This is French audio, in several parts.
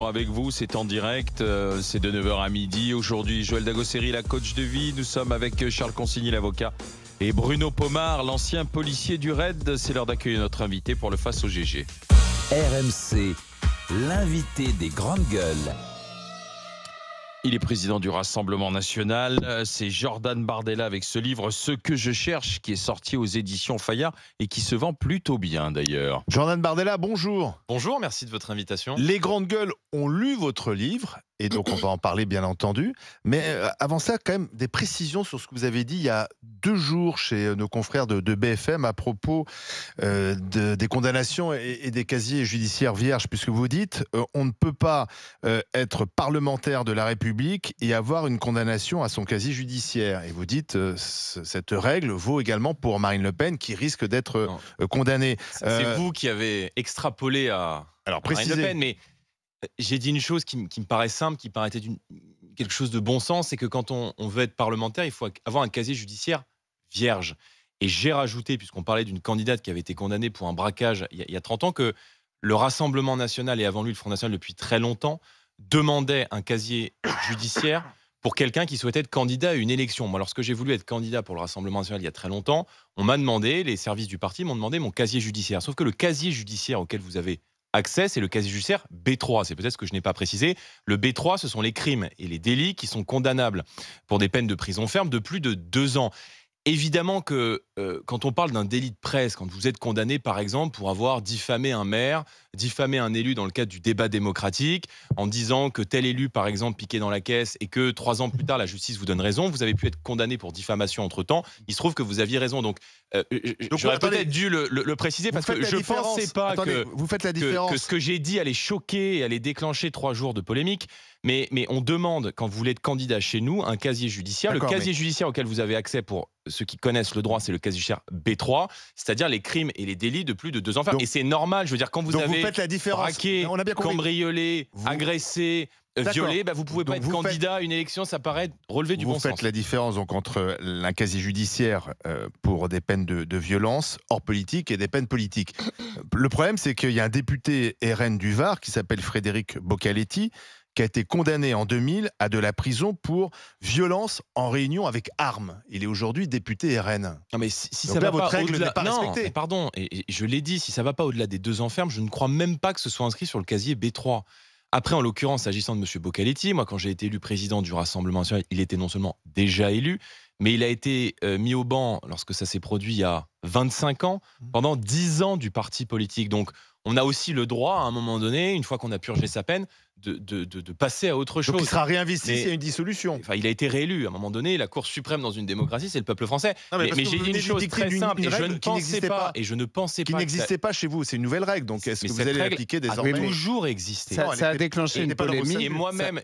Avec vous, c'est en direct, c'est de 9 h à midi. Aujourd'hui, Joël Dagosseri, la coach de vie. Nous sommes avec Charles Consigny, l'avocat, et Bruno Pomar, l'ancien policier du RAID. C'est l'heure d'accueillir notre invité pour le Face au GG. RMC, l'invité des grandes gueules. Il est président du Rassemblement national. C'est Jordan Bardella avec ce livre « Ce que je cherche » qui est sorti aux éditions Fayard et qui se vend plutôt bien d'ailleurs. Jordan Bardella, bonjour. Bonjour, merci de votre invitation. Les grandes gueules ont lu votre livre et donc on va en parler bien entendu. Mais avant ça, quand même des précisions sur ce que vous avez dit il y a 2 jours chez nos confrères de BFM à propos des condamnations et des casiers judiciaires vierges, puisque vous dites on ne peut pas être parlementaire de la République et avoir une condamnation à son casier judiciaire. Et vous dites cette règle vaut également pour Marine Le Pen qui risque d'être condamnée. C'est vous qui avez extrapolé à Marine Le Pen, mais j'ai dit une chose qui me paraît simple, qui paraît être quelque chose de bon sens, c'est que quand on veut être parlementaire, il faut avoir un casier judiciaire vierge. Et j'ai rajouté, puisqu'on parlait d'une candidate qui avait été condamnée pour un braquage il y a 30 ans, que le Rassemblement national, et avant lui le Front national depuis très longtemps, demandait un casier judiciaire pour quelqu'un qui souhaitait être candidat à une élection. Moi, lorsque j'ai voulu être candidat pour le Rassemblement national il y a très longtemps, on m'a demandé, les services du parti m'ont demandé mon casier judiciaire. Sauf que le casier judiciaire auquel vous avez accès, c'est le casier judiciaire B3. C'est peut-être ce que je n'ai pas précisé. Le B3, ce sont les crimes et les délits qui sont condamnables pour des peines de prison ferme de plus de 2 ans. Évidemment que quand on parle d'un délit de presse, quand vous êtes condamné par exemple pour avoir diffamé un maire, diffamé un élu dans le cadre du débat démocratique, en disant que tel élu par exemple piquait dans la caisse et que 3 ans plus tard la justice vous donne raison, vous avez pu être condamné pour diffamation entre-temps, il se trouve que vous aviez raison. Donc j'aurais peut-être dû le préciser parce que je ne pensais pas que ce que j'ai dit allait choquer et allait déclencher 3 jours de polémique. Mais on demande, quand vous voulez être candidat chez nous, un casier judiciaire. Le casier judiciaire auquel vous avez accès, pour ceux qui connaissent le droit, c'est le casier judiciaire B3, c'est-à-dire les crimes et les délits de plus de 2 ans ferme. Et c'est normal, je veux dire, quand vous avez braqué, cambriolé, agressé, violé, vous ne pouvez pas être candidat à une élection, ça paraît relever du bon sens. Vous faites la différence donc, entre un casier judiciaire pour des peines de violence hors politique et des peines politiques. Le problème, c'est qu'il y a un député RN du Var qui s'appelle Frédéric Boccaletti, qui a été condamné en 2000 à de la prison pour violence en réunion avec armes. Il est aujourd'hui député RN. Non mais si donc ça là, va votre pas règle n'est pas respectée. Mais pardon, et je l'ai dit, si ça ne va pas au-delà des 2 ans ferme, je ne crois même pas que ce soit inscrit sur le casier B3. Après, en l'occurrence, s'agissant de M. Boccaletti, moi, quand j'ai été élu président du Rassemblement national, il était non seulement déjà élu, mais il a été mis au banc, lorsque ça s'est produit il y a 25 ans, pendant 10 ans du parti politique. Donc, on a aussi le droit, à un moment donné, une fois qu'on a purgé sa peine, de passer à autre chose. Donc il sera réinvesti s'il y a une dissolution. Enfin, il a été réélu. À un moment donné, la Cour suprême dans une démocratie, c'est le peuple français. Non, mais j'ai dit une chose très simple, et je ne pensais pas qui n'existait pas chez vous. C'est une nouvelle règle. Donc est-ce que vous allez l'appliquer désormais? Toujours existé. Ça a déclenché une polémique. Et moi-même,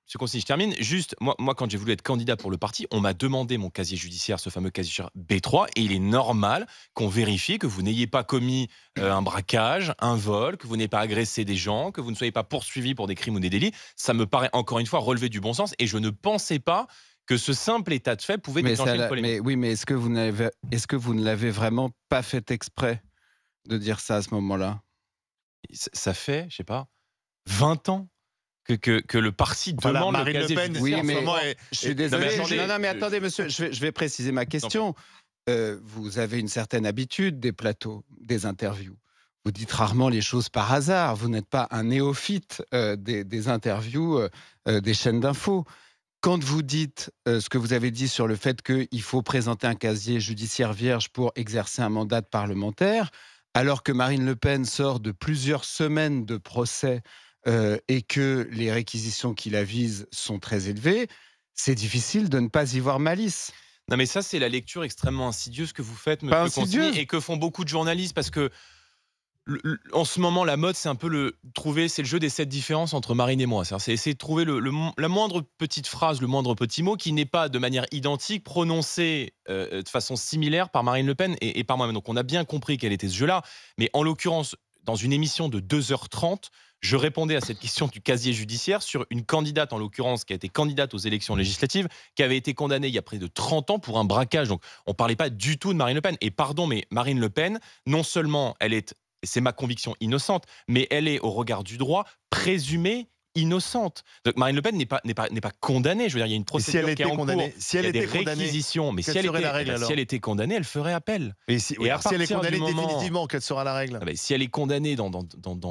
Monsieur Consigny, je termine. Juste, moi, quand j'ai voulu être candidat pour le parti, on m'a demandé mon casier judiciaire, ce fameux casier judiciaire B3, et il est normal qu'on vérifie que vous n'ayez pas commis un braquage, un vol, que vous n'ayez pas agressé des gens, que vous ne soyez pas poursuivi pour des crimes ou des délits. Ça me paraît encore une fois relever du bon sens, et je ne pensais pas que ce simple état de fait pouvait déclencher une polémique. Mais est-ce que vous ne l'avez vraiment pas fait exprès de dire ça à ce moment-là? Ça fait, je sais pas, 20 ans que le parti demande Marine le casier Le Pen, judiciaire. Oui, mais je suis désolé. Non, Mais attendez, monsieur, je vais préciser ma question. Vous avez une certaine habitude des plateaux, des interviews. Vous dites rarement les choses par hasard. Vous n'êtes pas un néophyte des interviews des chaînes d'infos. Quand vous dites ce que vous avez dit sur le fait qu'il faut présenter un casier judiciaire vierge pour exercer un mandat de parlementaire, alors que Marine Le Pen sort de plusieurs semaines de procès et que les réquisitions qui la visent sont très élevées, c'est difficile de ne pas y voir malice. Non, mais ça, c'est la lecture extrêmement insidieuse que vous faites, monsieur Consigny, et que font beaucoup de journalistes, parce que en ce moment, la mode, c'est un peu c'est le jeu des 7 différences entre Marine et moi. C'est essayer de trouver la moindre petite phrase, le moindre petit mot qui n'est pas de manière identique prononcé de façon similaire par Marine Le Pen et par moi-même. Donc, on a bien compris quel était ce jeu-là. Mais en l'occurrence, dans une émission de 2h30, je répondais à cette question du casier judiciaire sur une candidate, en l'occurrence, qui a été candidate aux élections législatives, qui avait été condamnée il y a près de 30 ans pour un braquage. Donc, on ne parlait pas du tout de Marine Le Pen. Et pardon, mais Marine Le Pen, non seulement elle est c'est ma conviction innocente, mais elle est au regard du droit présumée innocente. Donc Marine Le Pen n'est pas condamnée. Je veux dire, il y a une procédure qui est en cours. Si elle il y a était des condamnée, réquisitions. Mais si elle était condamnée, elle ferait appel. Et si elle est condamnée définitivement, quelle sera la règle? Si elle est condamnée dans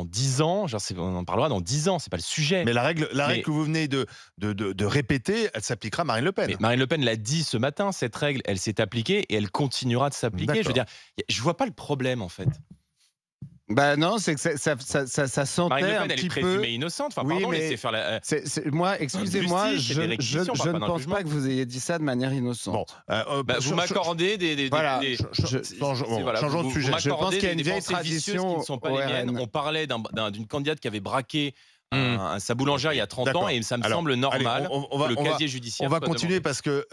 10 ans, on en parlera dans 10 ans, c'est pas le sujet. Mais la règle que vous venez de répéter, elle s'appliquera à Marine Le Pen. Mais Marine Le Pen l'a dit ce matin, cette règle, elle s'est appliquée et elle continuera de s'appliquer. Je veux dire, je vois pas le problème en fait. Bah non, c'est que ça sentait Marine Le Pen, un elle petit est présumée innocente. Enfin, Oui, pardon, mais laissez faire la. Moi, excusez-moi, justice, je des réquisitions, ne pas pense pas que vous ayez dit ça de manière innocente. Vous m'accordez des. Voilà. Changeons de sujet. Je pense qu'il y a une vieille pensées vicieuses tradition qui ne sont pas les miennes. On parlait d'une candidate qui avait braqué sa boulangère il y a 30 ans et ça me semble normal que le casier judiciaire. On va continuer parce que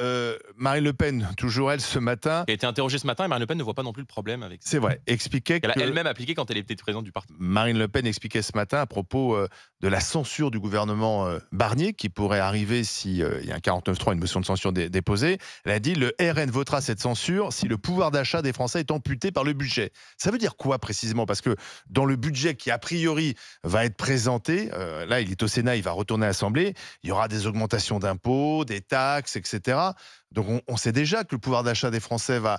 Marine Le Pen, toujours elle, ce matin. Elle a été interrogée ce matin et Marine Le Pen ne voit pas non plus le problème avec ça. C'est vrai. Expliquait qu'elle a elle-même appliqué quand elle était présidente du parti. Marine Le Pen expliquait ce matin à propos de la censure du gouvernement Barnier qui pourrait arriver s'il y a un 49.3, une motion de censure déposée. Elle a dit le RN votera cette censure si le pouvoir d'achat des Français est amputé par le budget. Ça veut dire quoi précisément? Parce que dans le budget qui a priori va être présenté, là il est au Sénat, il va retourner à l'Assemblée, il y aura des augmentations d'impôts, des taxes, etc. Donc on sait déjà que le pouvoir d'achat des Français va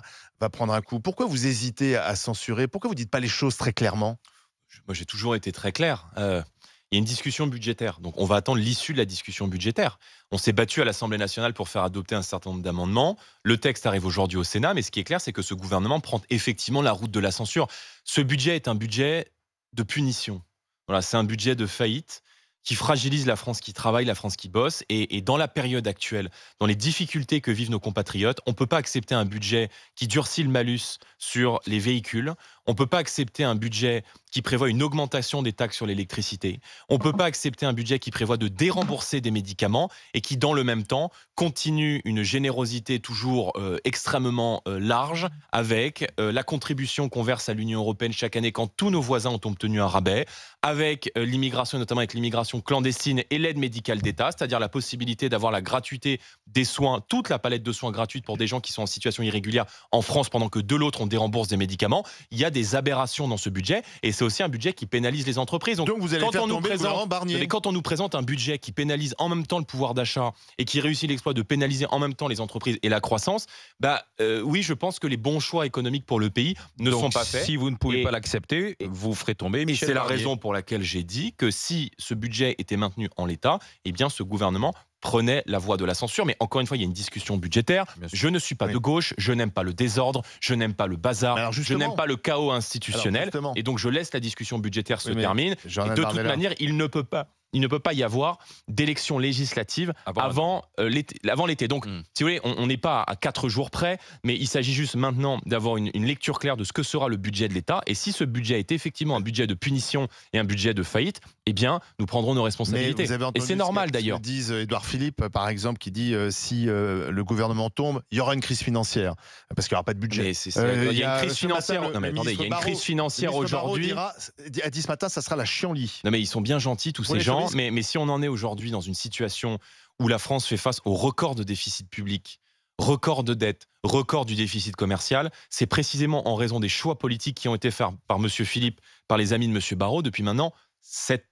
prendre un coup. Pourquoi vous hésitez à censurer? Pourquoi vous ne dites pas les choses très clairement? Moi j'ai toujours été très clair. Il y a une discussion budgétaire, donc on va attendre l'issue de la discussion budgétaire. On s'est battu à l'Assemblée nationale pour faire adopter un certain nombre d'amendements. Le texte arrive aujourd'hui au Sénat, mais ce qui est clair, c'est que ce gouvernement prend effectivement la route de la censure. Ce budget est un budget de punition. Voilà, c'est un budget de faillite qui fragilise la France qui travaille, la France qui bosse. Et dans la période actuelle, dans les difficultés que vivent nos compatriotes, on ne peut pas accepter un budget qui durcit le malus sur les véhicules. On ne peut pas accepter un budget qui prévoit une augmentation des taxes sur l'électricité. On ne peut pas accepter un budget qui prévoit de dérembourser des médicaments et qui, dans le même temps, continue une générosité toujours extrêmement large avec la contribution qu'on verse à l'Union européenne chaque année quand tous nos voisins ont obtenu un rabais, avec l'immigration, notamment avec l'immigration clandestine et l'aide médicale d'État, c'est-à-dire la possibilité d'avoir la gratuité des soins, toute la palette de soins gratuite pour des gens qui sont en situation irrégulière en France pendant que de l'autre on dérembourse des médicaments. Il y a des aberrations dans ce budget et c'est aussi un budget qui pénalise les entreprises. Donc vous allez faire tomber le gouvernement Barnier. Mais quand on nous présente un budget qui pénalise en même temps le pouvoir d'achat et qui réussit l'exploit de pénaliser en même temps les entreprises et la croissance, oui, je pense que les bons choix économiques pour le pays ne sont pas faits. Si vous ne pouvez pas l'accepter, vous ferez tomber Michel C'est la Barnier. raison pour laquelle j'ai dit que si ce budget était maintenu en l'état, eh bien ce gouvernement prenait la voie de la censure. Mais encore une fois, il y a une discussion budgétaire. Je ne suis pas de gauche, je n'aime pas le désordre, je n'aime pas le bazar, je n'aime pas le chaos institutionnel. Et donc je laisse la discussion budgétaire se terminer. Et de toute manière, il ne peut pas y avoir d'élections législatives avant l'été. Donc, si vous voulez, on n'est pas à 4 jours près, mais il s'agit juste maintenant d'avoir une lecture claire de ce que sera le budget de l'État. Et si ce budget est effectivement un budget de punition et un budget de faillite, eh bien, nous prendrons nos responsabilités. Et c'est normal d'ailleurs. Disent Édouard Philippe, par exemple, qui dit si le gouvernement tombe, il y aura une crise financière parce qu'il n'y aura pas de budget. Il y a une crise financière. Non mais attendez, il y a une crise financière aujourd'hui. A dit ce matin, ça sera la chienlit. Non mais ils sont bien gentils tous ces gens. Mais si on en est aujourd'hui dans une situation où la France fait face au record de déficit public, record de dette, record du déficit commercial, c'est précisément en raison des choix politiques qui ont été faits par M. Philippe, par les amis de M. Barrot depuis maintenant 7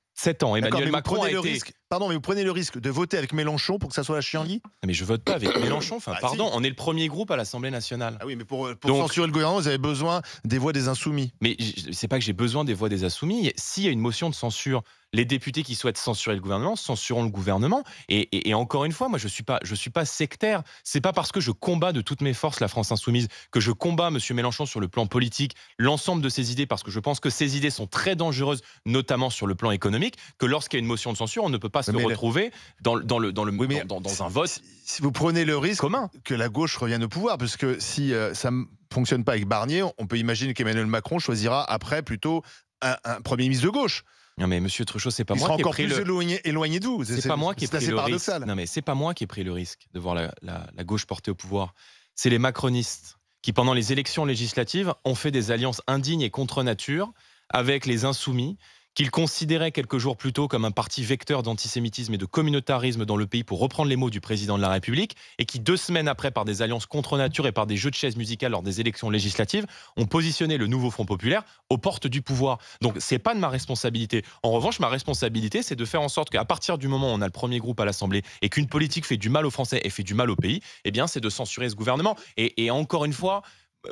ans. Emmanuel Macron a été... Pardon, mais vous prenez le risque de voter avec Mélenchon pour que ça soit la chienlit? Mais je vote pas avec Mélenchon. Pardon, on est le premier groupe à l'Assemblée nationale. Ah oui, mais pour censurer le gouvernement, vous avez besoin des voix des insoumis. Mais c'est pas que j'ai besoin des voix des insoumis. S'il y a une motion de censure, les députés qui souhaitent censurer le gouvernement censureront le gouvernement. Et encore une fois, moi, je suis pas sectaire. C'est pas parce que je combats de toutes mes forces la France insoumise que je combats M. Mélenchon sur le plan politique, l'ensemble de ses idées, parce que je pense que ces idées sont très dangereuses, notamment sur le plan économique, que lorsqu'il y a une motion de censure, on ne peut pas se retrouver dans un vote. Si vous prenez le risque commun que la gauche revienne au pouvoir, parce que si ça ne fonctionne pas avec Barnier, on peut imaginer qu'Emmanuel Macron choisira après plutôt un Premier ministre de gauche. Non mais Monsieur Truchot, c'est pas moi qui ai pris le... Il sera encore plus éloigné de vous. C'est pas moi qui ai pris le risque. Non mais c'est pas moi qui ai pris le risque de voir la gauche portée au pouvoir. C'est les macronistes qui, pendant les élections législatives, ont fait des alliances indignes et contre nature avec les insoumis, qu'il considérait quelques jours plus tôt comme un parti vecteur d'antisémitisme et de communautarisme dans le pays, pour reprendre les mots du président de la République, et qui 2 semaines après, par des alliances contre nature et par des jeux de chaises musicales lors des élections législatives, ont positionné le nouveau Front populaire aux portes du pouvoir. Donc c'est pas de ma responsabilité. En revanche, ma responsabilité, c'est de faire en sorte qu'à partir du moment où on a le premier groupe à l'Assemblée et qu'une politique fait du mal aux Français et fait du mal au pays, eh bien c'est de censurer ce gouvernement. Et encore une fois,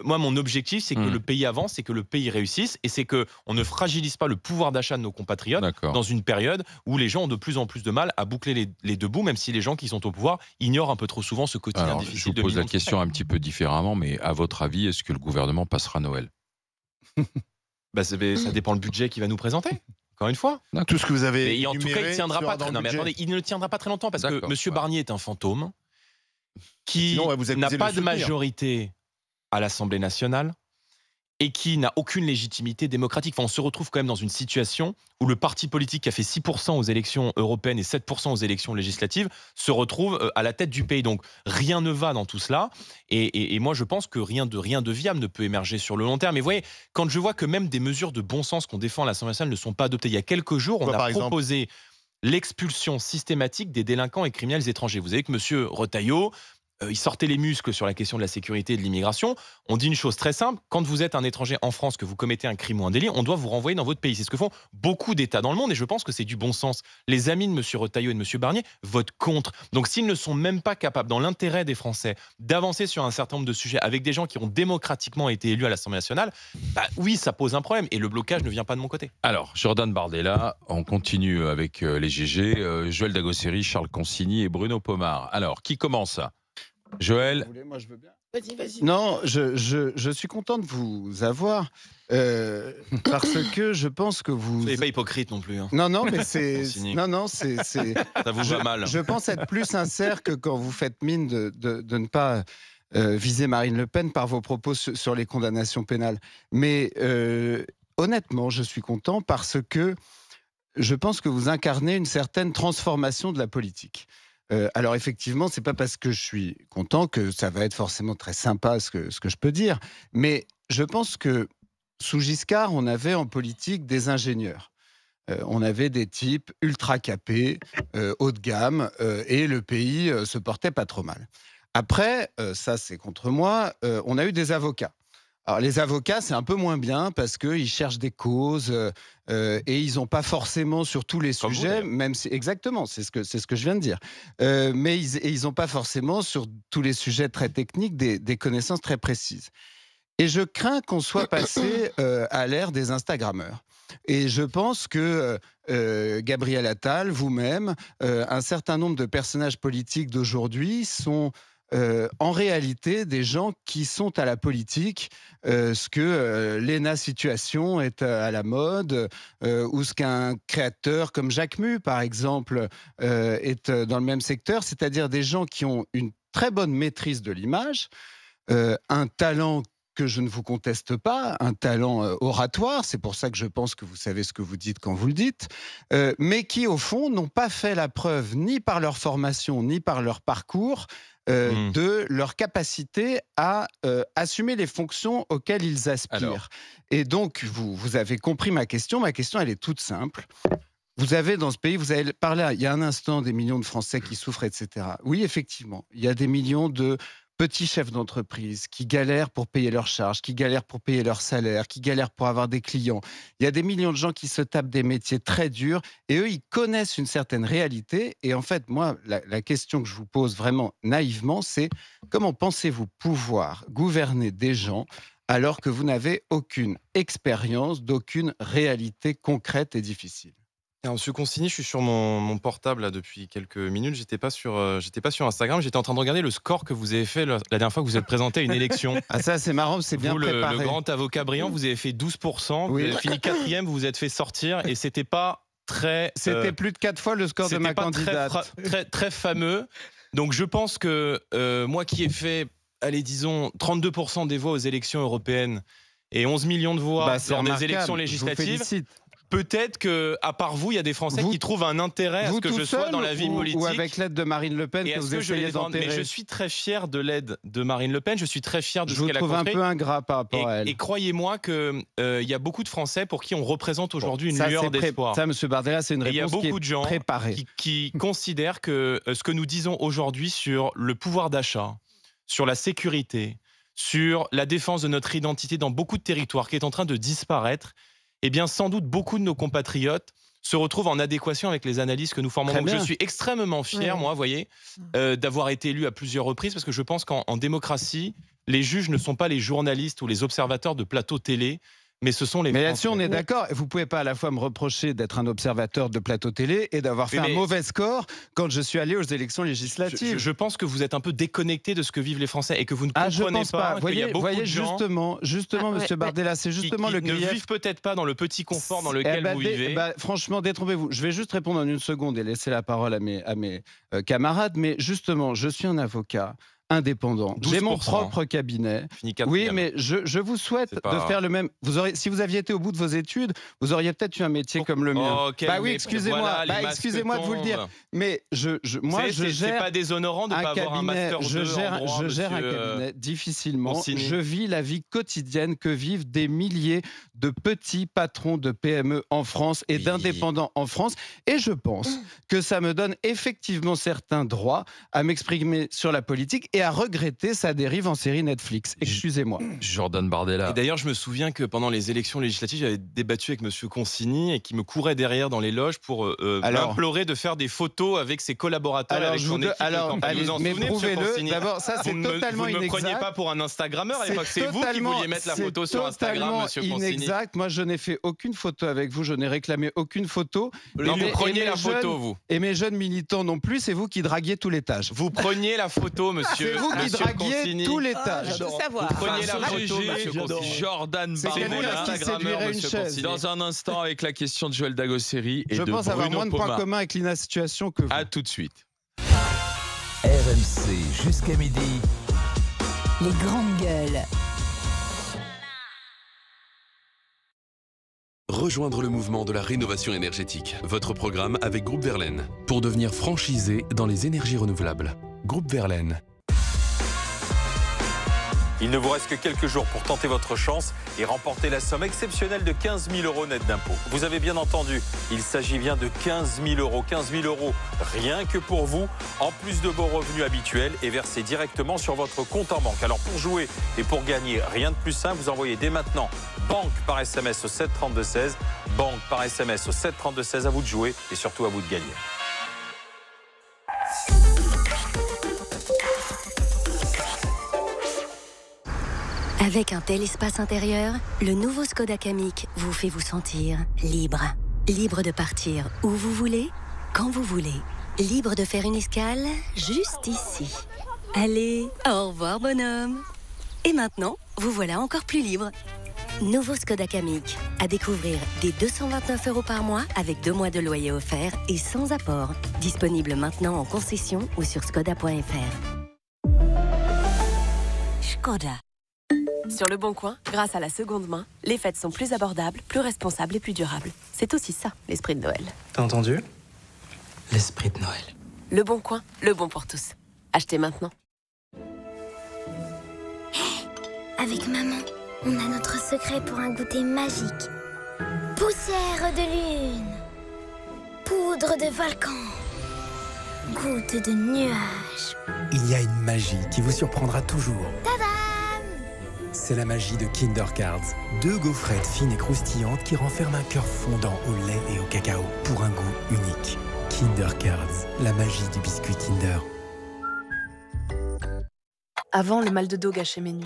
moi, mon objectif, c'est que le pays avance, c'est que le pays réussisse, et c'est qu'on ne fragilise pas le pouvoir d'achat de nos compatriotes dans une période où les gens ont de plus en plus de mal à boucler les deux bouts, même si les gens qui sont au pouvoir ignorent un peu trop souvent ce quotidien difficile. Je vous pose la question un petit peu différemment, mais à votre avis, est-ce que le gouvernement passera Noël? Ça dépend le budget qu'il va nous présenter. Encore une fois. Tout ce que vous avez. Et en tout cas, il tiendra pas très. Non, mais attendez, il ne tiendra pas très longtemps parce que M. Barnier est un fantôme qui n'a pas de majorité à l'Assemblée nationale et qui n'a aucune légitimité démocratique. Enfin, on se retrouve quand même dans une situation où le parti politique qui a fait 6% aux élections européennes et 7% aux élections législatives se retrouve à la tête du pays. Donc rien ne va dans tout cela. Et moi, je pense que rien de viable ne peut émerger sur le long terme. Mais vous voyez, quand je vois que même des mesures de bon sens qu'on défend à l'Assemblée nationale ne sont pas adoptées, il y a quelques jours, on a proposé l'expulsion systématique des délinquants et criminels étrangers. Vous savez que M. Retailleau, il sortait les muscles sur la question de la sécurité et de l'immigration. On dit une chose très simple: quand vous êtes un étranger en France, que vous commettez un crime ou un délit, on doit vous renvoyer dans votre pays. C'est ce que font beaucoup d'États dans le monde, et je pense que c'est du bon sens. Les amis de M. Retailleau et de M. Barnier votent contre. Donc s'ils ne sont même pas capables, dans l'intérêt des Français, d'avancer sur un certain nombre de sujets avec des gens qui ont démocratiquement été élus à l'Assemblée nationale, oui, ça pose un problème, et le blocage ne vient pas de mon côté. Alors, Jordan Bardella, on continue avec les GG, Joël Dagosseri, Charles Consigny et Bruno Pomar. Alors, qui commence? Joël? Moi, je veux bien. Vas-y. Non, je suis content de vous avoir parce que je pense que vous. Vous n'êtes pas hypocrite non plus. Hein. Non, mais c'est. Non, c'est. Ça vous va mal. Je pense être plus sincère que quand vous faites mine de ne pas viser Marine Le Pen par vos propos sur les condamnations pénales. Mais honnêtement, je suis content parce que je pense que vous incarnez une certaine transformation de la politique. Alors effectivement, c'est pas parce que je suis content que ça va être forcément très sympa ce que je peux dire, mais je pense que sous Giscard, on avait en politique des ingénieurs. On avait des types ultra capés, haut de gamme, et le pays se portait pas trop mal. Après, ça c'est contre moi, on a eu des avocats. Alors les avocats, c'est un peu moins bien parce qu'ils cherchent des causes et ils n'ont pas forcément sur tous les sujets, même si exactement, c'est ce que je viens de dire. Mais ils n'ont pas forcément sur tous les sujets très techniques des connaissances très précises. Et je crains qu'on soit passé à l'ère des Instagrammeurs. Et je pense que Gabriel Attal, vous-même, un certain nombre de personnages politiques d'aujourd'hui sont en réalité des gens qui sont à la politique, ce que Léna Situation est à la mode, ou ce qu'un créateur comme Jacques Mu, par exemple, est dans le même secteur, c'est-à-dire des gens qui ont une très bonne maîtrise de l'image, un talent que je ne vous conteste pas, un talent oratoire, c'est pour ça que je pense que vous savez ce que vous dites quand vous le dites, mais qui, au fond, n'ont pas fait la preuve, ni par leur formation, ni par leur parcours, de leur capacité à assumer les fonctions auxquelles ils aspirent. Alors. Et donc, vous avez compris ma question. Ma question, elle est toute simple. Vous avez dans ce pays, vous avez parlé il y a un instant des millions de Français qui souffrent, etc. Oui, effectivement, il y a des millions de petits chefs d'entreprise qui galèrent pour payer leurs charges, qui galèrent pour payer leurs salaires, qui galèrent pour avoir des clients. Il y a des millions de gens qui se tapent des métiers très durs et eux, ils connaissent une certaine réalité. Et en fait, moi, la question que je vous pose vraiment naïvement, c'est comment pensez-vous pouvoir gouverner des gens alors que vous n'avez aucune expérience d'aucune réalité concrète et difficile? Alors, Monsieur Consigny, je suis sur mon portable là, depuis quelques minutes. J'étais pas sur Instagram. J'étais en train de regarder le score que vous avez fait la dernière fois que vous êtes présenté à une élection. Ah ça, c'est marrant, c'est bien préparé. Le grand avocat brillant, vous avez fait 12%. Oui. Vous avez fini 4e, vous vous êtes fait sortir et c'était pas très. C'était plus de 4 fois le score de ma candidate. Très fameux. Donc je pense que moi qui ai fait, allez disons, 32% des voix aux élections européennes et 11 millions de voix lors des élections législatives. peut-être que, à part vous, il y a des Français qui trouvent un intérêt à ce que je sois dans la vie politique. Ou avec l'aide de Marine Le Pen que vous essayez d'enterrer. Mais je suis très fier de l'aide de Marine Le Pen. Je suis très fier de ce qu'elle a construit. Je vous trouve un peu ingrat par rapport à elle. Et croyez-moi qu'il y a beaucoup de Français pour qui on représente aujourd'hui une lueur d'espoir. Ça, M. Bardella, c'est une réponse qui est préparée. Il y a beaucoup de gens qui considèrent que ce que nous disons aujourd'hui sur le pouvoir d'achat, sur la sécurité, sur la défense de notre identité dans beaucoup de territoires qui est en train de disparaître, eh bien, sans doute, beaucoup de nos compatriotes se retrouvent en adéquation avec les analyses que nous formons. Donc, je suis extrêmement fier, moi, vous voyez, d'avoir été élu à plusieurs reprises, parce que je pense qu'en démocratie, les juges ne sont pas les journalistes ou les observateurs de plateaux télé, mais ce sont les Français. Mais là-dessus, on est d'accord. Vous ne pouvez pas à la fois me reprocher d'être un observateur de plateau télé et d'avoir fait un mauvais score quand je suis allé aux élections législatives. Je pense que vous êtes un peu déconnecté de ce que vivent les Français et que vous ne comprenez pas qu'il y a beaucoup de gens justement, Monsieur Bardella, c'est justement le grief. Qui ne vivent peut-être pas dans le petit confort dans lequel vous vivez. Franchement, détrompez-vous. Je vais juste répondre en une seconde et laisser la parole à mes camarades. Mais justement, je suis un avocat indépendant. J'ai mon propre cabinet. Oui, mais je vous souhaite de faire le même. Si vous aviez été au bout de vos études, vous auriez peut-être eu un métier comme le mien. Oui, excusez-moi. Excusez-moi de vous le dire. Mais moi, je gère. C'est pas déshonorant de ne pas avoir un master 2 en droit. Je gère un cabinet difficilement. Je vis la vie quotidienne que vivent des milliers de petits patrons de PME en France et d'indépendants en France. Et je pense que ça me donne effectivement certains droits à m'exprimer sur la politique et à regretter sa dérive en série Netflix. Excusez-moi. Jordan Bardella. Et d'ailleurs, je me souviens que pendant les élections législatives, j'avais débattu avec M. Consigny et qui me courait derrière dans les loges pour m'implorer de faire des photos avec ses collaborateurs. Alors, mais prouvez-le. D'abord, ça, c'est totalement inexact. Vous ne me preniez pas pour un Instagrammeur à l'époque. C'est vous qui vouliez mettre la photo sur Instagram, M. Consigny. Inexact. Moi, je n'ai fait aucune photo avec vous. Je n'ai réclamé aucune photo. Non, vous preniez la photo, vous. Et mes jeunes militants non plus. C'est vous qui draguiez tous les tâches. Vous preniez la photo, monsieur. C'est vous qui draguiez tous les tâches. Vous preniez la photo, monsieur Consigny. Jordan Bardella. Dans un instant, avec la question de Joël Dagosseri et de Bruno Pomar. Je pense avoir moins de points communs avec Lina Situation que vous. À tout de suite. RMC jusqu'à midi. Les grandes gueules. Rejoindre le mouvement de la rénovation énergétique. Votre programme avec Groupe Verlaine. Pour devenir franchisé dans les énergies renouvelables. Groupe Verlaine. Il ne vous reste que quelques jours pour tenter votre chance et remporter la somme exceptionnelle de 15 000 € net d'impôts. Vous avez bien entendu, il s'agit bien de 15 000 €. 15 000 € rien que pour vous, en plus de vos revenus habituels et versés directement sur votre compte en banque. Alors pour jouer et pour gagner, rien de plus simple, vous envoyez dès maintenant banque par SMS au 7 32 16. Banque par SMS au 7 32 16, à vous de jouer et surtout à vous de gagner. Avec un tel espace intérieur, le nouveau Skoda Kamiq vous fait vous sentir libre. Libre de partir où vous voulez, quand vous voulez. Libre de faire une escale juste ici. Allez, au revoir bonhomme. Et maintenant, vous voilà encore plus libre. Nouveau Skoda Kamiq, à découvrir dès 229 € par mois avec 2 mois de loyer offert et sans apport. Disponible maintenant en concession ou sur skoda.fr. Skoda. Sur Le Bon Coin, grâce à la seconde main, les fêtes sont plus abordables, plus responsables et plus durables. C'est aussi ça, l'esprit de Noël. T'as entendu ? L'esprit de Noël. Le Bon Coin, le bon pour tous. Achetez maintenant. Avec maman, on a notre secret pour un goûter magique. Poussière de lune, poudre de volcan, goutte de nuages. Il y a une magie qui vous surprendra toujours. Tadam! C'est la magie de Kinder Cards. 2 gaufrettes fines et croustillantes qui renferment un cœur fondant au lait et au cacao pour un goût unique. Kinder Cards, la magie du biscuit Kinder. Avant, le mal de dos gâchait mes nuits.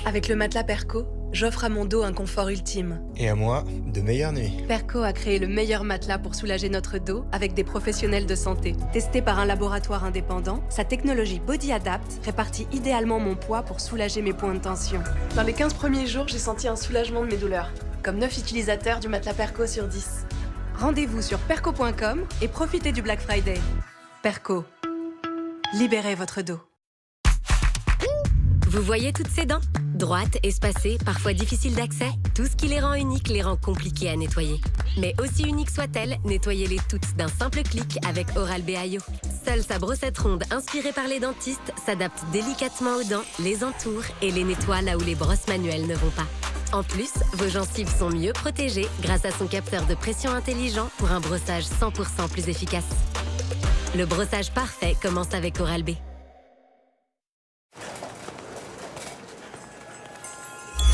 Avec le matelas Perco, j'offre à mon dos un confort ultime. Et à moi, de meilleures nuits. Perco a créé le meilleur matelas pour soulager notre dos avec des professionnels de santé. Testé par un laboratoire indépendant, sa technologie Body Adapt répartit idéalement mon poids pour soulager mes points de tension. Dans les 15 premiers jours, j'ai senti un soulagement de mes douleurs. Comme 9 utilisateurs du matelas Perco sur 10. Rendez-vous sur perco.com et profitez du Black Friday. Perco. Libérez votre dos. Vous voyez toutes ces dents? Droites, espacées, parfois difficiles d'accès. Tout ce qui les rend uniques les rend compliquées à nettoyer. Mais aussi uniques soient-elles, nettoyez-les toutes d'un simple clic avec Oral-B IO. Seule sa brossette ronde inspirée par les dentistes s'adapte délicatement aux dents, les entoure et les nettoie là où les brosses manuelles ne vont pas. En plus, vos gencives sont mieux protégées grâce à son capteur de pression intelligent pour un brossage 100% plus efficace. Le brossage parfait commence avec Oral-B.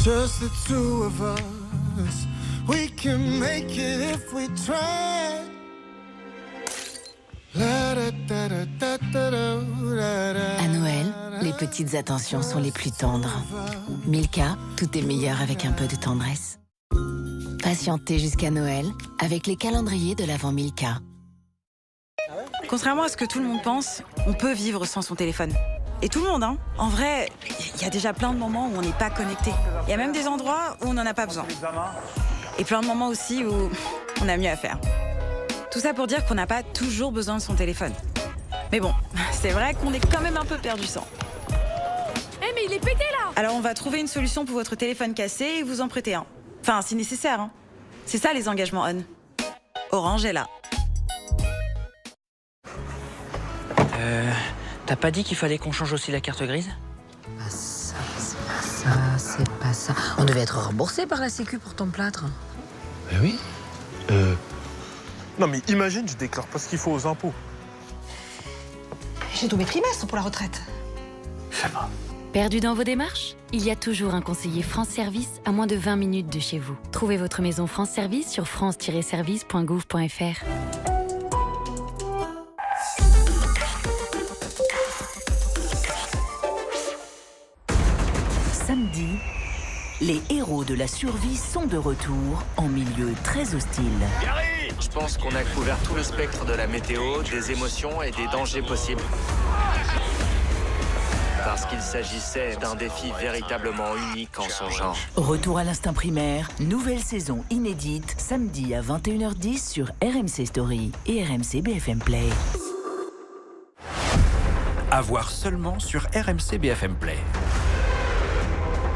Just the two of us, we can make it if we try. À Noël, les petites attentions sont les plus tendres. Milka, tout est meilleur avec un peu de tendresse. Patientez jusqu'à Noël avec les calendriers de l'Avent Milka. Contrairement à ce que tout le monde pense, on peut vivre sans son téléphone. Et tout le monde, hein. En vrai, il y a déjà plein de moments où on n'est pas connecté. Il y a même des endroits où on n'en a pas besoin. Et plein de moments aussi où on a mieux à faire. Tout ça pour dire qu'on n'a pas toujours besoin de son téléphone. Mais bon, c'est vrai qu'on est quand même un peu perdu sans. Eh mais il est pété là! Alors on va trouver une solution pour votre téléphone cassé et vous en prêter un. Enfin, si nécessaire, hein. C'est ça les engagements ON. Orange est là. T'as pas dit qu'il fallait qu'on change aussi la carte grise? Ah ça, c'est pas ça, c'est pas ça. On devait être remboursé par la Sécu pour ton plâtre. Ben oui. Non mais imagine, je déclare pas ce qu'il faut aux impôts. J'ai tous mes trimestres pour la retraite. Ça va. Perdu dans vos démarches? Il y a toujours un conseiller France Service à moins de 20 minutes de chez vous. Trouvez votre maison France Service sur france-service.gouv.fr. Samedi, les héros de la survie sont de retour en milieu très hostile. Je pense qu'on a couvert tout le spectre de la météo, des émotions et des dangers possibles. Parce qu'il s'agissait d'un défi véritablement unique en son genre. Retour à l'instinct primaire, nouvelle saison inédite, samedi à 21h10 sur RMC Story et RMC BFM Play. À voir seulement sur RMC BFM Play.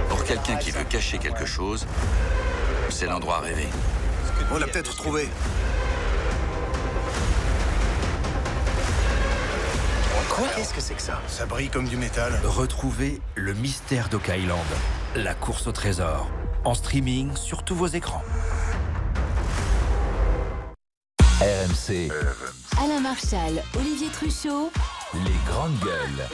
Pour quelqu'un qui veut cacher quelque chose, c'est l'endroit rêvé. On l'a peut-être trouvé. Quoi? Qu'est-ce que c'est que ça? Ça brille comme du métal. Retrouvez le mystère d'Oak Island, la course au trésor, en streaming sur tous vos écrans. RMC. Alain Marchal, Olivier Truchot. Les grandes gueules.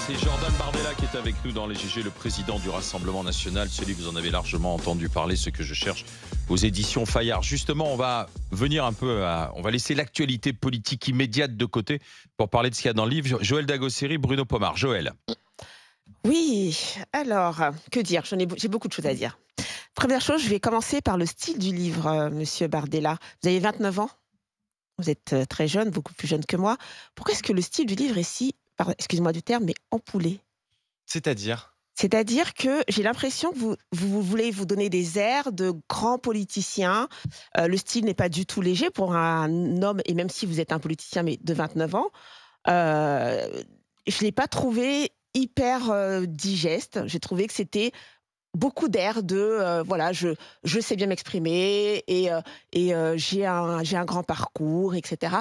C'est Jordan Bardella qui est avec nous dans les GG, le président du Rassemblement National. Celui que vous en avez largement entendu parler, ce que je cherche aux éditions Fayard. Justement, on va venir un peu on va laisser l'actualité politique immédiate de côté pour parler de ce qu'il y a dans le livre. Joël Dagosseri, Bruno Pomar. Joël. Oui, alors, que dire? J'ai beaucoup de choses à dire. Première chose, je vais commencer par le style du livre, monsieur Bardella. Vous avez 29 ans? Vous êtes très jeune, beaucoup plus jeune que moi. Pourquoi est-ce que le style du livre est si, excusez-moi du terme, mais ampoulé? C'est-à-dire que j'ai l'impression que vous voulez vous donner des airs de grands politiciens. Le style n'est pas du tout léger pour un homme, et même si vous êtes un politicien, mais de 29 ans. Je ne l'ai pas trouvé hyper digeste. J'ai trouvé que c'était beaucoup d'air de voilà, je sais bien m'exprimer et j'ai un grand parcours, etc.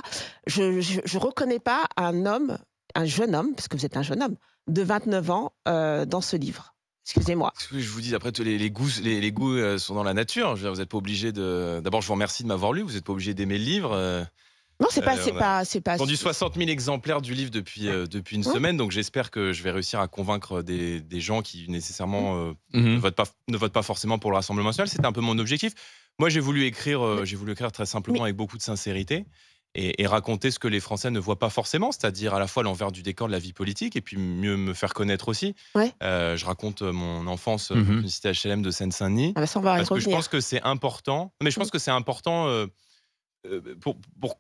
Je reconnais pas un jeune homme, parce que vous êtes un jeune homme, de 29 ans dans ce livre. Excusez-moi. Je vous dis, après, les goûts sont dans la nature. Je veux dire, vous n'êtes pas obligé de... D'abord, je vous remercie de m'avoir lu. Vous n'êtes pas obligé d'aimer le livre. Non, c'est pas. J'ai vendu 60 000 exemplaires du livre depuis une semaine, donc j'espère que je vais réussir à convaincre des gens qui nécessairement ne votent pas forcément pour le Rassemblement National. C'était un peu mon objectif. Moi, j'ai voulu écrire très simplement avec beaucoup de sincérité et raconter ce que les Français ne voient pas forcément, c'est-à-dire à la fois l'envers du décor de la vie politique et puis mieux me faire connaître aussi. Ouais. Je raconte mon enfance dans une cité HLM de Seine-Saint-Denis. Ah bah ça, on va parce que je pense que c'est important. Mais je pense que c'est important.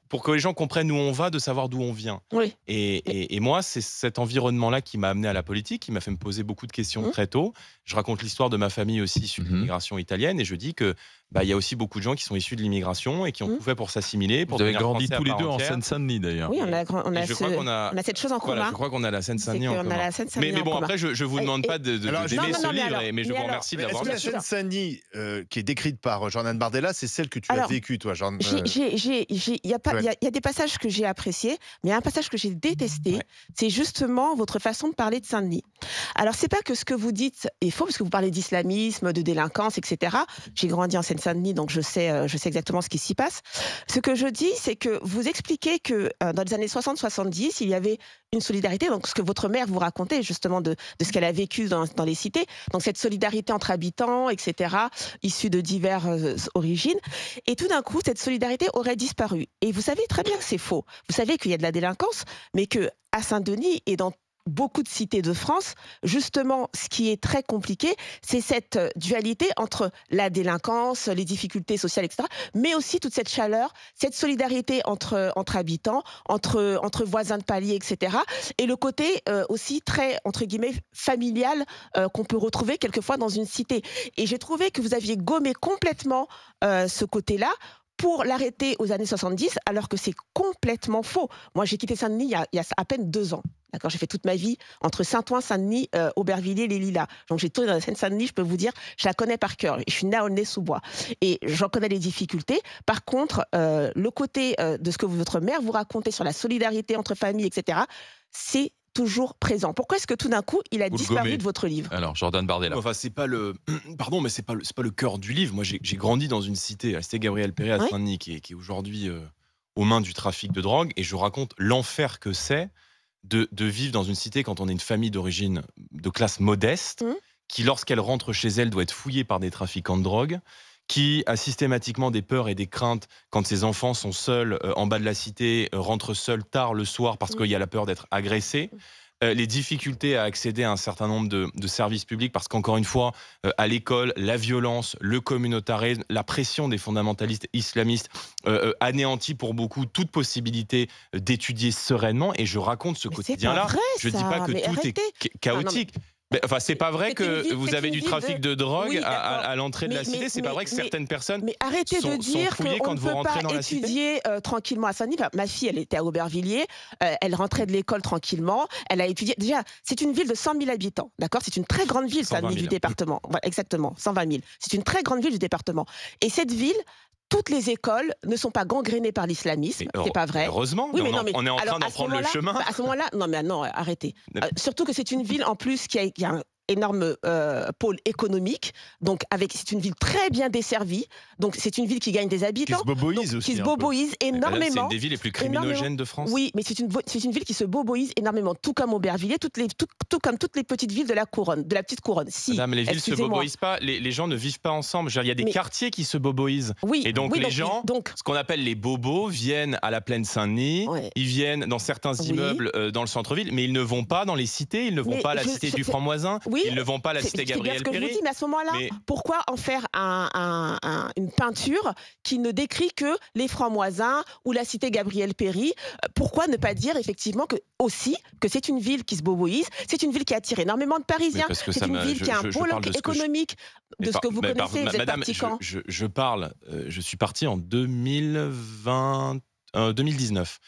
Pour que les gens comprennent où on va, de savoir d'où on vient. Oui. Et moi, c'est cet environnement-là qui m'a amené à la politique, qui m'a fait me poser beaucoup de questions très tôt. Je raconte l'histoire de ma famille aussi sur l'immigration italienne et je dis que il y a aussi beaucoup de gens qui sont issus de l'immigration et qui ont tout fait pour s'assimiler. Vous avez grandi tous les deux en Seine-Saint-Denis d'ailleurs. Oui, on a cette chose en commun. Je crois qu'on a la Seine-Saint-Denis en commun. Mais bon, après, je ne vous demande pas d'aimer ce livre, mais je vous remercie de l'avoir lu. Est-ce que la Seine-Saint-Denis, qui est décrite par Jordan Bardella, c'est celle que tu as vécue, toi, Jordan? Il y a des passages que j'ai appréciés, mais il y a un passage que j'ai détesté. C'est justement votre façon de parler de Saint-Denis. Alors, c'est pas que ce que vous dites est faux, parce que vous parlez d'islamisme, de délinquance, etc. J'ai grandi en Seine-Saint-Denis, donc je sais exactement ce qui s'y passe. Ce que je dis, c'est que vous expliquez que dans les années 60-70, il y avait une solidarité, donc ce que votre mère vous racontait justement de ce qu'elle a vécu dans les cités, donc cette solidarité entre habitants, etc., issus de diverses origines. Et tout d'un coup, cette solidarité aurait disparu. Et vous savez très bien que c'est faux. Vous savez qu'il y a de la délinquance, mais qu'à Saint-Denis et dans beaucoup de cités de France, justement, ce qui est très compliqué, c'est cette dualité entre la délinquance, les difficultés sociales, etc., mais aussi toute cette chaleur, cette solidarité entre habitants, entre voisins de palier, etc., et le côté aussi très, entre guillemets, familial qu'on peut retrouver quelquefois dans une cité. Et j'ai trouvé que vous aviez gommé complètement ce côté-là pour l'arrêter aux années 70, alors que c'est complètement faux. Moi, j'ai quitté Saint-Denis il y a à peine 2 ans. D'accord, j'ai fait toute ma vie entre Saint-Ouen, Saint-Denis, Aubervilliers, les Lilas. Donc j'ai tourné dans la Seine-Saint-Denis, je peux vous dire, je la connais par cœur. Je suis née à Aulnay-sous-Bois et j'en connais les difficultés. Par contre, le côté de ce que votre mère vous racontait sur la solidarité entre familles, etc., c'est toujours présent. Pourquoi est-ce que tout d'un coup, il a disparu de votre livre? Alors, Jordan Bardella. Enfin, c'est pas le... Pardon, mais c'est pas le cœur du livre. Moi, j'ai grandi dans une cité, la cité Gabriel-Péri à Saint-Denis, qui est aujourd'hui aux mains du trafic de drogue. Et je raconte l'enfer que c'est de vivre dans une cité quand on est une famille d'origine de classe modeste, qui, lorsqu'elle rentre chez elle, doit être fouillée par des trafiquants de drogue, qui a systématiquement des peurs et des craintes quand ses enfants sont seuls en bas de la cité, rentrent seuls tard le soir parce qu'il y a la peur d'être agressés. Les difficultés à accéder à un certain nombre de services publics parce qu'encore une fois, à l'école, la violence, le communautarisme, la pression des fondamentalistes islamistes anéantit pour beaucoup toute possibilité d'étudier sereinement. Et je raconte ce quotidien-là. Je ne dis pas que tout est chaotique. Enfin, c'est pas vrai que vous avez du trafic de drogue à l'entrée de la cité. C'est pas vrai que certaines personnes sont fouillées quand vous rentrez dans la cité. Étudier tranquillement à Saint-Denis. Ma fille, elle était à Aubervilliers. Elle rentrait de l'école tranquillement. Elle a étudié. Déjà, c'est une ville de 100 000 habitants. D'accord, c'est une très grande ville, Saint-Denis du département. Voilà, exactement, 120 000. C'est une très grande ville du département. Et cette ville, toutes les écoles ne sont pas gangrénées par l'islamisme, c'est pas vrai. Heureusement, oui, on est en train d'en prendre le chemin. À ce moment-là, non, arrêtez. Surtout que c'est une ville en plus qui a un énorme pôle économique, donc c'est une ville très bien desservie, donc c'est une ville qui gagne des habitants, qui se boboise énormément. C'est une des villes les plus criminogènes de France. Oui, mais c'est une ville qui se boboise énormément, tout comme Aubervilliers, tout comme toutes les petites villes de la couronne, de la petite couronne. Si, Madame, les villes se boboisent pas, les gens ne vivent pas ensemble. Il y a des quartiers qui se boboisent. Oui, et donc les gens, ce qu'on appelle les bobos, viennent à la plaine Saint-Denis, ils viennent dans certains immeubles dans le centre-ville, mais ils ne vont pas dans les cités, ils ne vont pas à la cité du Franc-Moisin. Ils ne vont pas à la cité Gabriel-Péri. C'est ce que je vous dis, mais à ce moment-là, pourquoi en faire une peinture qui ne décrit que les Francs-Moisins ou la cité Gabriel-Péri? Pourquoi ne pas dire effectivement que c'est une ville qui se boboise, c'est une ville qui attire énormément de Parisiens, c'est une ville qui a un pôle économique de ce que vous connaissez, vous êtes parti quand? Je suis parti en 2019. En 2019.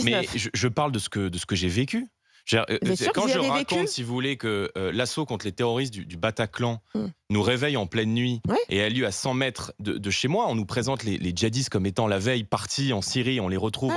Mais je parle de ce que j'ai vécu. Quand je raconte, si vous voulez, que l'assaut contre les terroristes du Bataclan nous réveille en pleine nuit et a lieu à 100 mètres de chez moi, on nous présente les djihadistes comme étant la veille partis en Syrie, on les retrouve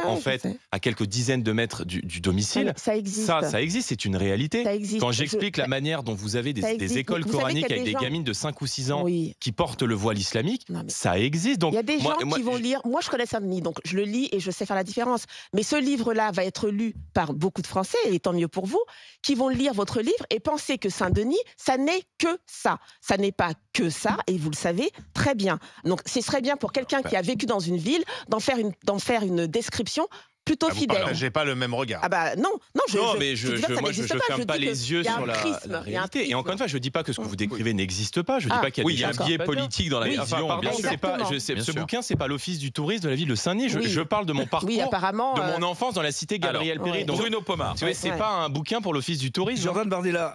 à quelques dizaines de mètres du domicile. Ça existe. Ça existe, c'est une réalité. Quand j'explique la manière dont vous avez des écoles coraniques avec des gamines de 5 ou 6 ans qui portent le voile islamique, ça existe. Donc, il y a des gens qui vont lire, moi je connais Saint-Denis, donc je le lis et je sais faire la différence. Mais ce livre-là va être lu par beaucoup de Français, et tant mieux pour vous, qui vont lire votre livre et penser que Saint-Denis, ça n'est que ça. Ça n'est pas que ça, et vous le savez très bien. Donc ce serait bien pour quelqu'un qui a vécu dans une ville d'en faire une description plutôt fidèle. J'ai pas le même regard. Ah bah non, mais je ferme pas les yeux sur la réalité. Et encore une fois, je dis pas que ce que vous décrivez n'existe pas. Je dis pas qu'il y a un biais politique dans la vision. Ce bouquin, c'est pas l'office du tourisme de la ville de Saint-Denis. Je parle de mon parcours, de mon enfance dans la cité Gabriel-Péri. Bruno Pomar. C'est pas un bouquin pour l'office du tourisme. Jordan Bardella.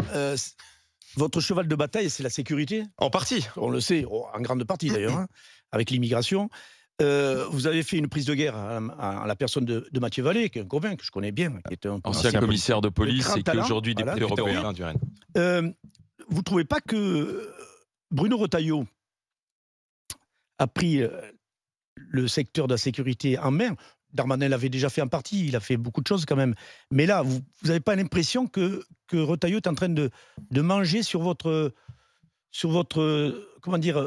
Votre cheval de bataille, c'est la sécurité? En partie. On le sait, en grande partie d'ailleurs, hein, avec l'immigration. Vous avez fait une prise de guerre à la personne de Mathieu Vallée, qui est un copain que je connais bien, qui est un ancien commissaire de police et qui est aujourd'hui député européen du Rennes. Vous ne trouvez pas que Bruno Retailleau a pris le secteur de la sécurité en main? Darmanin l'avait déjà fait en partie, il a fait beaucoup de choses quand même. Mais là, vous n'avez pas l'impression que Retailleau est en train de manger sur votre comment dire,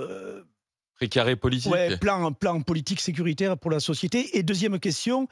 précaré politique. Ouais, plan politique sécuritaire pour la société. Et deuxième question,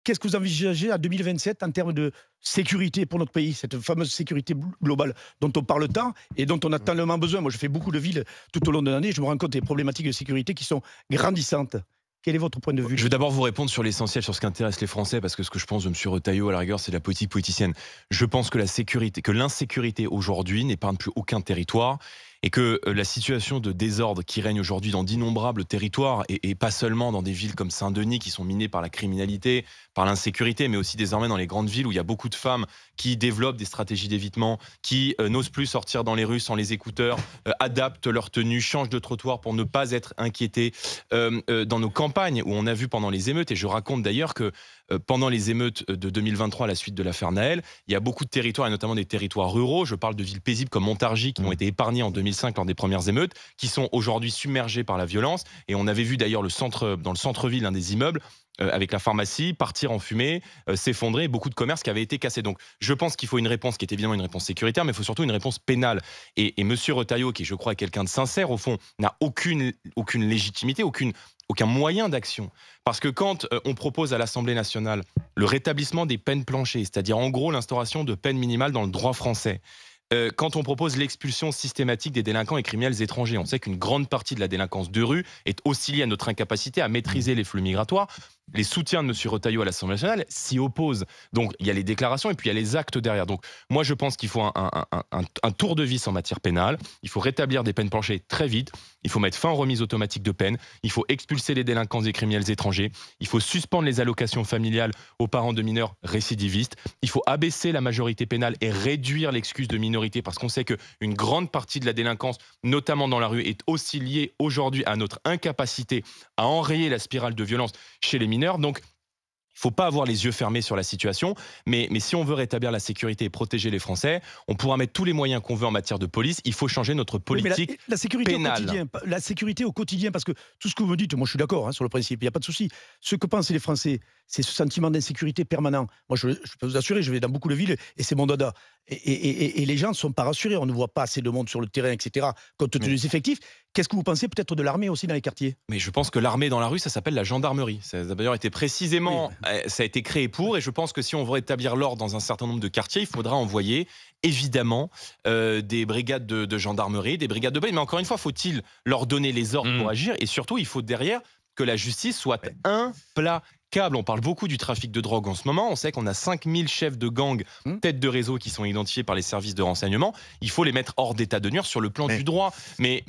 qu'est-ce que vous envisagez à 2027 en termes de sécurité pour notre pays, cette fameuse sécurité globale dont on parle tant et dont on a tellement besoin? Moi, je fais beaucoup de villes tout au long de l'année, je me rends compte des problématiques de sécurité qui sont grandissantes. Quel est votre point de vue? Je vais d'abord vous répondre sur l'essentiel, sur ce qui intéresse les Français, parce que ce que je pense de M. Retailleau, à la rigueur, c'est de la politique politicienne. Je pense que l'insécurité aujourd'hui n'épargne plus aucun territoire, et que la situation de désordre qui règne aujourd'hui dans d'innombrables territoires, et pas seulement dans des villes comme Saint-Denis qui sont minées par la criminalité, par l'insécurité, mais aussi désormais dans les grandes villes où il y a beaucoup de femmes qui développent des stratégies d'évitement, qui n'osent plus sortir dans les rues sans les écouteurs, adaptent leur tenue, changent de trottoir pour ne pas être inquiétées, dans nos campagnes où on a vu pendant les émeutes, et je raconte d'ailleurs que pendant les émeutes de 2023 à la suite de l'affaire Naël, il y a beaucoup de territoires, et notamment des territoires ruraux, je parle de villes paisibles comme Montargis qui ont été épargnées en 2005 lors des premières émeutes, qui sont aujourd'hui submergées par la violence, et on avait vu d'ailleurs dans le centre-ville, un des immeubles, avec la pharmacie, partir en fumée, s'effondrer, beaucoup de commerces qui avaient été cassés. Donc je pense qu'il faut une réponse qui est évidemment une réponse sécuritaire, mais il faut surtout une réponse pénale. Et M. Retailleau, qui je crois est quelqu'un de sincère, au fond, n'a aucune légitimité, aucun moyen d'action. Parce que quand on propose à l'Assemblée nationale le rétablissement des peines planchées, c'est-à-dire en gros l'instauration de peines minimales dans le droit français, quand on propose l'expulsion systématique des délinquants et criminels étrangers, on sait qu'une grande partie de la délinquance de rue est aussi liée à notre incapacité à maîtriser les flux migratoires. Les soutiens de M. Retailleau à l'Assemblée nationale s'y opposent. Donc il y a les déclarations et puis il y a les actes derrière. Donc moi je pense qu'il faut un tour de vis en matière pénale. Il faut rétablir des peines planchées très vite. Il faut mettre fin aux remises automatiques de peine. Il faut expulser les délinquants et criminels étrangers. Il faut suspendre les allocations familiales aux parents de mineurs récidivistes. Il faut abaisser la majorité pénale et réduire l'excuse de minorité, parce qu'on sait qu'une grande partie de la délinquance, notamment dans la rue, est aussi liée aujourd'hui à notre incapacité à enrayer la spirale de violence chez les mineurs. Donc, il ne faut pas avoir les yeux fermés sur la situation, mais si on veut rétablir la sécurité et protéger les Français, on pourra mettre tous les moyens qu'on veut en matière de police. Il faut changer notre politique la sécurité pénale. La sécurité au quotidien, parce que tout ce que vous me dites, moi je suis d'accord sur le principe, il n'y a pas de souci. Ce que pensent les Français, c'est ce sentiment d'insécurité permanent. Moi je peux vous assurer, je vais dans beaucoup de villes et c'est mon dada. Et les gens ne sont pas rassurés, on ne voit pas assez de monde sur le terrain, etc. Compte tenu des effectifs. Qu'est-ce que vous pensez peut-être de l'armée aussi dans les quartiers? Mais je pense que l'armée dans la rue, ça s'appelle la gendarmerie. Ça a d'ailleurs été précisément, ça a été créé pour, et je pense que si on veut rétablir l'ordre dans un certain nombre de quartiers, il faudra envoyer évidemment des brigades de gendarmerie, des brigades de police. Mais encore une fois, faut-il leur donner les ordres pour agir? Et surtout, il faut derrière que la justice soit implacable. On parle beaucoup du trafic de drogue en ce moment. On sait qu'on a 5000 chefs de gang, têtes de réseau qui sont identifiés par les services de renseignement. Il faut les mettre hors d'état de nuire sur le plan du droit. Mais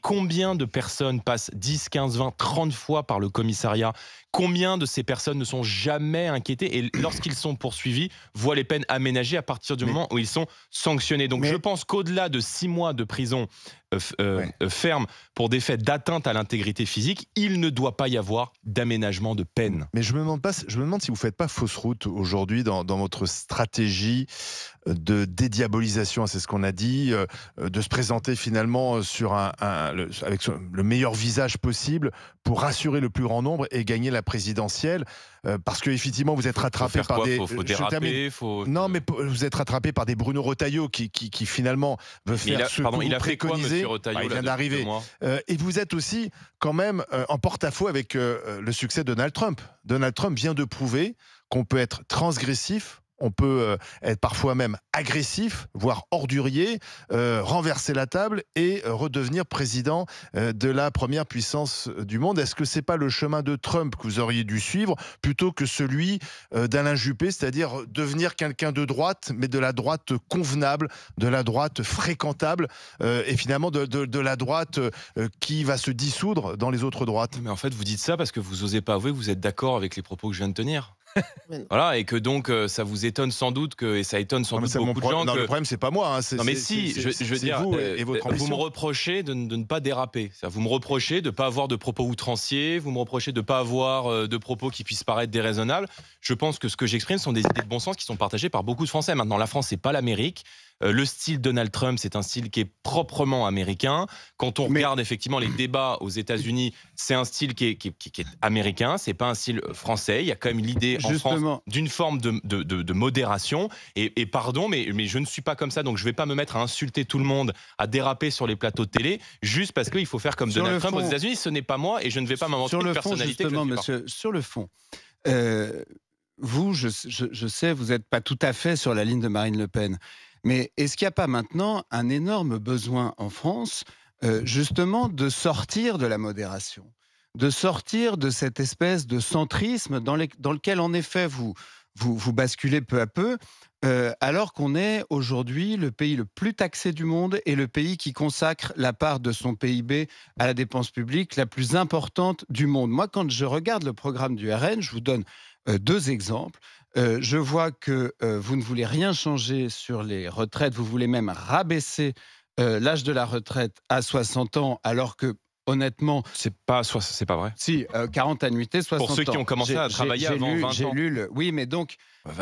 combien de personnes passent 10, 15, 20, 30 fois par le commissariat? Combien de ces personnes ne sont jamais inquiétées et lorsqu'ils sont poursuivis, voient les peines aménagées à partir du moment où ils sont sanctionnés? Donc je pense qu'au-delà de 6 mois de prison ferme pour des faits d'atteinte à l'intégrité physique, il ne doit pas y avoir d'aménagement de peine. Mais je me demande si vous ne faites pas fausse route aujourd'hui dans votre stratégie de dédiabolisation, c'est ce qu'on a dit, de se présenter finalement avec le meilleur visage possible pour rassurer le plus grand nombre et gagner la présidentielle, parce que effectivement vous êtes rattrapé par des... Non, mais vous êtes rattrapé par des Bruno Retailleau qui finalement veut faire ce que vous préconisez. Il vient d'arriver. Et vous êtes aussi quand même en porte-à-faux avec le succès de Donald Trump. Donald Trump vient de prouver qu'on peut être transgressif, on peut être parfois même agressif, voire ordurier, renverser la table et redevenir président de la première puissance du monde. Est-ce que c'est pas le chemin de Trump que vous auriez dû suivre plutôt que celui d'Alain Juppé, c'est-à-dire devenir quelqu'un de droite, mais de la droite convenable, de la droite fréquentable, et finalement de la droite qui va se dissoudre dans les autres droites? Mais en fait, vous dites ça parce que vous n'osez pas avouer que vous êtes d'accord avec les propos que je viens de tenir. Voilà, et que donc ça vous étonne sans doute et ça étonne sans doute beaucoup de gens. Non, le problème c'est pas moi. Hein, non mais si, je veux dire, vous et votre vous me reprochez de ne pas déraper. Vous me reprochez de ne pas avoir de propos outranciers, vous me reprochez de ne pas avoir de propos qui puissent paraître déraisonnables. Je pense que ce que j'exprime sont des idées de bon sens qui sont partagées par beaucoup de Français. Maintenant, la France, c'est pas l'Amérique. Le style Donald Trump, c'est un style qui est proprement américain. Quand on regarde effectivement les débats aux États-Unis, c'est un style qui est américain. C'est pas un style français. Il y a quand même l'idée en France d'une forme de modération. Et pardon, mais je ne suis pas comme ça, donc je vais pas me mettre à insulter tout le monde, à déraper sur les plateaux de télé, juste parce qu'il faut faire comme Donald Trump aux États-Unis. Ce n'est pas moi, et je ne vais pas m'inventer une personnalité. Justement, monsieur, sur le fond. Vous, je sais, vous n'êtes pas tout à fait sur la ligne de Marine Le Pen. Mais est-ce qu'il n'y a pas maintenant un énorme besoin en France, justement, de sortir de la modération, de sortir de cette espèce de centrisme dans lequel, en effet, vous basculez peu à peu, alors qu'on est aujourd'hui le pays le plus taxé du monde et le pays qui consacre la part de son PIB à la dépense publique la plus importante du monde. Moi, quand je regarde le programme du RN, je vous donne 2 exemples. Je vois que vous ne voulez rien changer sur les retraites, vous voulez même rabaisser l'âge de la retraite à 60 ans, alors que, honnêtement... C'est pas vrai. Si, 40 annuités, 60 ans. Pour ceux qui ont commencé à travailler avant 20 ans. Oui, mais donc...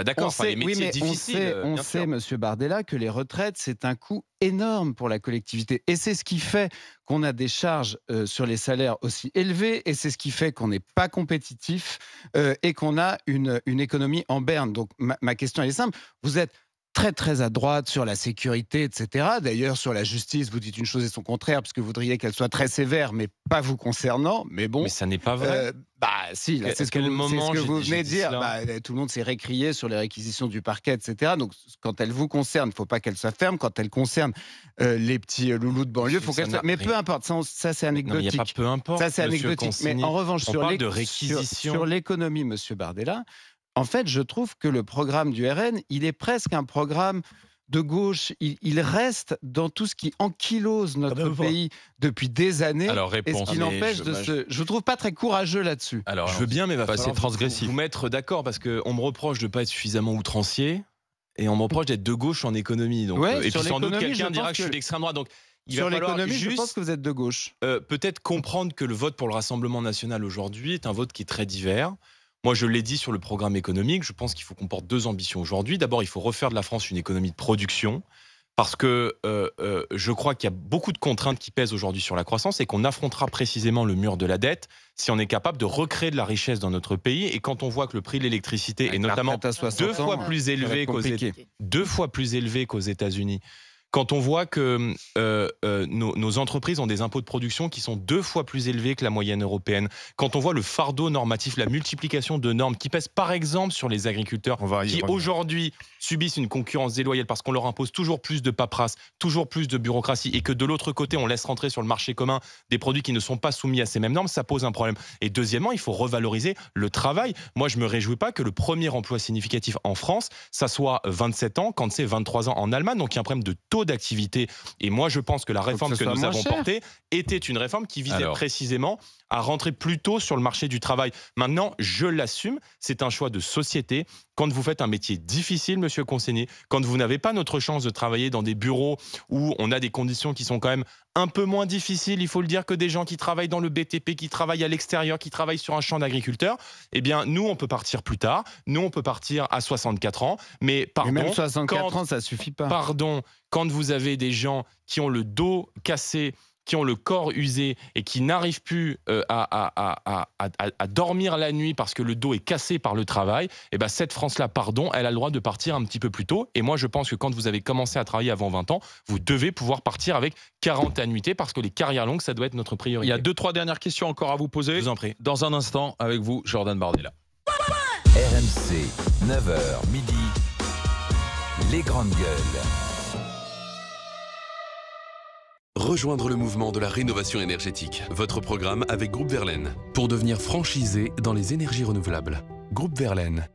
D'accord, les métiers difficiles. On sait, monsieur Bardella, que les retraites, c'est un coût énorme pour la collectivité. Et c'est ce qui fait qu'on a des charges sur les salaires aussi élevées, et c'est ce qui fait qu'on n'est pas compétitif et qu'on a une économie en berne. Donc ma question elle est simple. Vous êtes très très à droite sur la sécurité, etc. D'ailleurs, sur la justice, vous dites une chose et son contraire, parce que vous voudriez qu'elle soit très sévère, mais pas vous concernant. Mais bon. Mais ça n'est pas vrai. Si, là, c'est ce que vous venez de dire. Tout le monde s'est récrié sur les réquisitions du parquet, etc. Donc, quand elle vous concerne, il ne faut pas qu'elle soit ferme. Quand elle concerne les petits loulous de banlieue, il faut qu'elle soit... Mais peu importe, ça c'est anecdotique. Il n'y a pas peu importe. Ça c'est anecdotique. Mais en revanche, sur l'économie, monsieur Bardella, en fait, je trouve que le programme du RN, il est presque un programme de gauche. Il reste dans tout ce qui ankylose notre pays depuis des années. Alors, réponse. Et ce qui l'empêche je vous trouve pas très courageux là-dessus. Alors, je veux bien, mais va falloir transgressif. Vous mettre d'accord, parce qu'on me reproche de ne pas être suffisamment outrancier, et on me reproche d'être de gauche en économie. Donc, et puis sans doute quelqu'un dira que je suis d'extrême droite. Donc, sur l'économie, je pense que vous êtes de gauche. Peut-être comprendre que le vote pour le Rassemblement national aujourd'hui est un vote qui est très divers. Moi, je l'ai dit sur le programme économique, je pense qu'il faut qu'on porte 2 ambitions aujourd'hui. D'abord, il faut refaire de la France une économie de production, parce que je crois qu'il y a beaucoup de contraintes qui pèsent aujourd'hui sur la croissance et qu'on affrontera précisément le mur de la dette si on est capable de recréer de la richesse dans notre pays. Et quand on voit que le prix de l'électricité est notamment 2 fois plus élevé qu'aux États-Unis, quand on voit que nos entreprises ont des impôts de production qui sont 2 fois plus élevés que la moyenne européenne, quand on voit le fardeau normatif, la multiplication de normes qui pèsent par exemple sur les agriculteurs qui aujourd'hui subissent une concurrence déloyale parce qu'on leur impose toujours plus de paperasse, toujours plus de bureaucratie, et que de l'autre côté on laisse rentrer sur le marché commun des produits qui ne sont pas soumis à ces mêmes normes, ça pose un problème. Et deuxièmement, il faut revaloriser le travail. Moi, je me réjouis pas que le premier emploi significatif en France, ça soit 27 ans quand c'est 23 ans en Allemagne. Donc il y a un problème de taux d'activité. Et moi, je pense que la réforme que nous avons portée était une réforme qui visait précisément à rentrer plus tôt sur le marché du travail. Maintenant, je l'assume, c'est un choix de société. Quand vous faites un métier difficile, monsieur Consigny, quand vous n'avez pas notre chance de travailler dans des bureaux où on a des conditions qui sont quand même un peu moins difficiles, il faut le dire, que des gens qui travaillent dans le BTP, qui travaillent à l'extérieur, qui travaillent sur un champ d'agriculteur, eh bien, nous, on peut partir plus tard. Nous, on peut partir à 64 ans. Mais pardon... Mais même 64 ans, ça suffit pas. Pardon, quand vous avez des gens qui ont le dos cassé, qui ont le corps usé et qui n'arrivent plus à dormir la nuit parce que le dos est cassé par le travail, et ben cette France-là, pardon, elle a le droit de partir un petit peu plus tôt. Et moi, je pense que quand vous avez commencé à travailler avant 20 ans, vous devez pouvoir partir avec 40 annuités parce que les carrières longues, ça doit être notre priorité. Il y a 2-3 dernières questions encore à vous poser. Je vous en prie. Dans un instant, avec vous, Jordan Bardella. RMC, 9h midi, les grandes gueules. Rejoindre le mouvement de la rénovation énergétique. Votre programme avec Groupe Verlaine. Pour devenir franchisé dans les énergies renouvelables. Groupe Verlaine.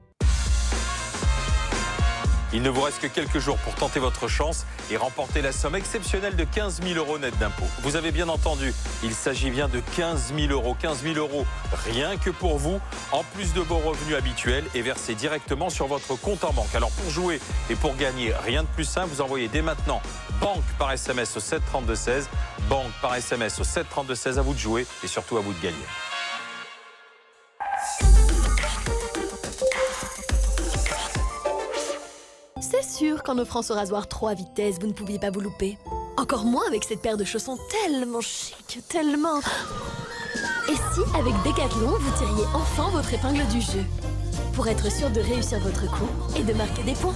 Il ne vous reste que quelques jours pour tenter votre chance et remporter la somme exceptionnelle de 15 000 € net d'impôts. Vous avez bien entendu, il s'agit bien de 15 000 €. 15 000 € rien que pour vous, en plus de vos revenus habituels et versés directement sur votre compte en banque. Alors pour jouer et pour gagner, rien de plus simple, vous envoyez dès maintenant banque par SMS au 7 32 16. Banque par SMS au 7 32 16. À vous de jouer et surtout à vous de gagner. C'est sûr qu'en offrant ce rasoir 3 vitesses, vous ne pouviez pas vous louper. Encore moins avec cette paire de chaussons tellement chic, tellement... Et si, avec Decathlon, vous tiriez enfin votre épingle du jeu? Pour être sûr de réussir votre coup et de marquer des points.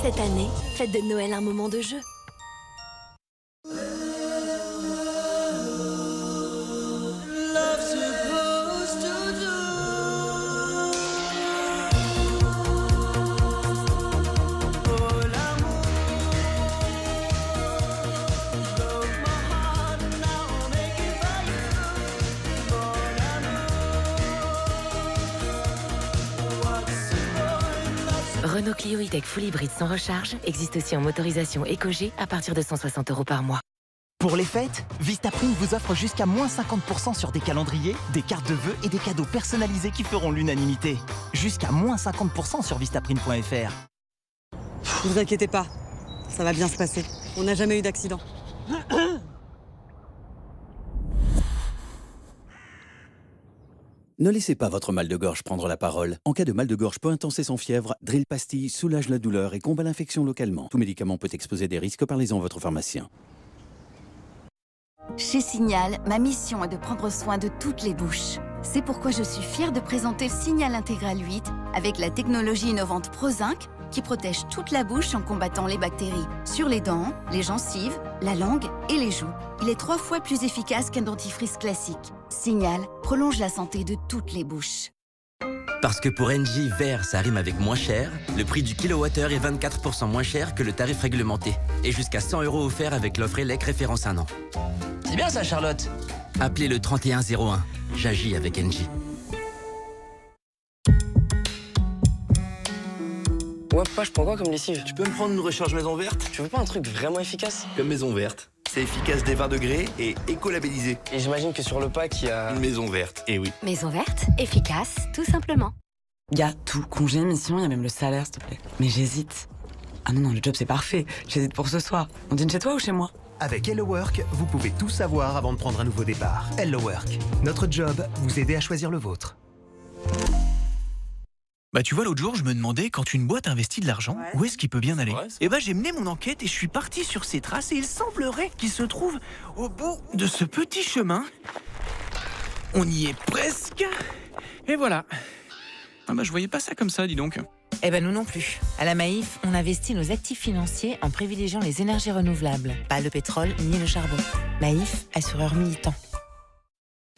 Cette année, faites de Noël un moment de jeu. Renault Clio E-Tech Full Hybride sans recharge existe aussi en motorisation Éco-G à partir de 160 € par mois. Pour les fêtes, Vistaprint vous offre jusqu'à moins 50% sur des calendriers, des cartes de vœux et des cadeaux personnalisés qui feront l'unanimité. Jusqu'à moins 50% sur Vistaprint.fr. Ne vous inquiétez pas, ça va bien se passer. On n'a jamais eu d'accident. Ne laissez pas votre mal de gorge prendre la parole. En cas de mal de gorge peu intense et sans fièvre, Drill Pastilles soulage la douleur et combat l'infection localement. Tout médicament peut exposer des risques, parlez-en à votre pharmacien. Chez Signal, ma mission est de prendre soin de toutes les bouches. C'est pourquoi je suis fière de présenter Signal Intégral 8 avec la technologie innovante ProZinc qui protège toute la bouche en combattant les bactéries sur les dents, les gencives, la langue et les joues. Il est 3 fois plus efficace qu'un dentifrice classique. Signal prolonge la santé de toutes les bouches. Parce que pour Engie, vert, ça rime avec moins cher, le prix du kilowattheure est 24% moins cher que le tarif réglementé. Et jusqu'à 100 € offerts avec l'offre ELEC référence 1 an. C'est bien ça, Charlotte. Appelez le 3101. J'agis avec Engie. Ouais, papa, je prends quoi comme lessive? Tu peux me prendre une recharge maison verte? Tu veux pas un truc vraiment efficace? Comme maison verte. C'est efficace des 20 degrés et éco-labellisé. Et j'imagine que sur le pack, il y a... Une maison verte, eh oui. Maison verte, efficace, tout simplement. Y a tout, congé, mission, y a même le salaire, s'il te plaît. Mais j'hésite. Ah non, le job c'est parfait. J'hésite pour ce soir. On dîne chez toi ou chez moi? Avec Hello Work, vous pouvez tout savoir avant de prendre un nouveau départ. Hello Work, notre job, vous aider à choisir le vôtre. Bah tu vois, l'autre jour, je me demandais, quand une boîte investit de l'argent, où est-ce qu'il peut bien aller? Et bah j'ai mené mon enquête et je suis parti sur ces traces et il semblerait qu'il se trouve au bout de ce petit chemin. On y est presque. Et voilà. Ah bah je voyais pas ça comme ça, dis donc. Eh ben nous non plus. À la Maïf, on investit nos actifs financiers en privilégiant les énergies renouvelables, pas le pétrole ni le charbon. Maïf, assureur militant.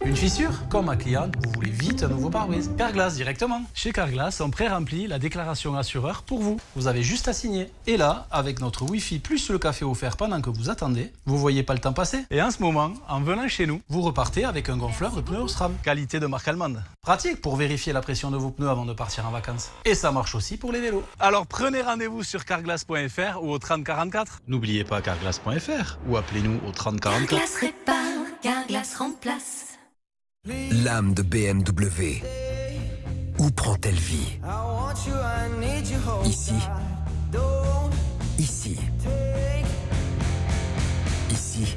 Une fissure? Comme ma cliente, vous voulez vite un nouveau pare-brise. Carglass directement. Chez Carglass, on pré-remplit la déclaration assureur pour vous. Vous avez juste à signer. Et là, avec notre Wi-Fi plus le café offert pendant que vous attendez, vous voyez pas le temps passer. Et en ce moment, en venant chez nous, vous repartez avec un gonfleur de pneus Osram. Qualité de marque allemande. Pratique pour vérifier la pression de vos pneus avant de partir en vacances. Et ça marche aussi pour les vélos. Alors prenez rendez-vous sur carglass.fr ou au 3044. N'oubliez pas carglass.fr ou appelez-nous au 3044. Carglass répare, Carglass remplace. L'âme de BMW. Où prend-elle vie? Ici. Ici. Ici.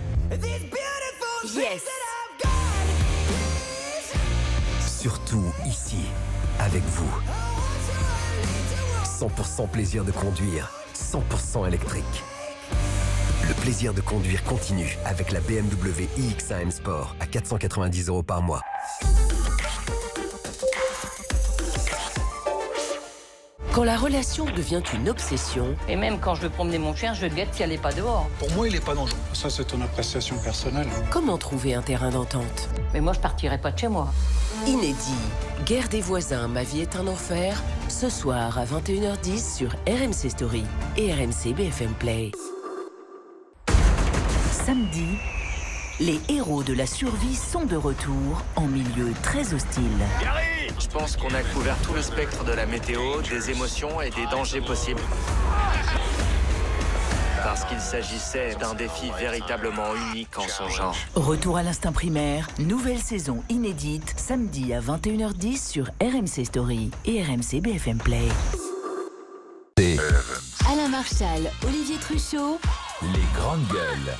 Yes. Surtout ici, avec vous. 100% plaisir de conduire, 100% électrique. Le plaisir de conduire continue avec la BMW iX1 M Sport à 490 € par mois. Quand la relation devient une obsession... Et même quand je veux promener mon chien, je guette qu'elle n'est pas dehors. Pour moi, il n'est pas dangereux. Ça, c'est ton appréciation personnelle. Comment trouver un terrain d'entente? Mais moi, je partirais pas de chez moi. Inédit. Guerre des voisins, ma vie est un enfer. Ce soir à 21h10 sur RMC Story et RMC BFM Play. Samedi, les héros de la survie sont de retour en milieu très hostile. Je pense qu'on a couvert tout le spectre de la météo, des émotions et des dangers possibles. Parce qu'il s'agissait d'un défi véritablement unique en son genre. Retour à l'instinct primaire, nouvelle saison inédite, samedi à 21h10 sur RMC Story et RMC BFM Play. Alain Marchal, Olivier Truchot. Les grandes gueules.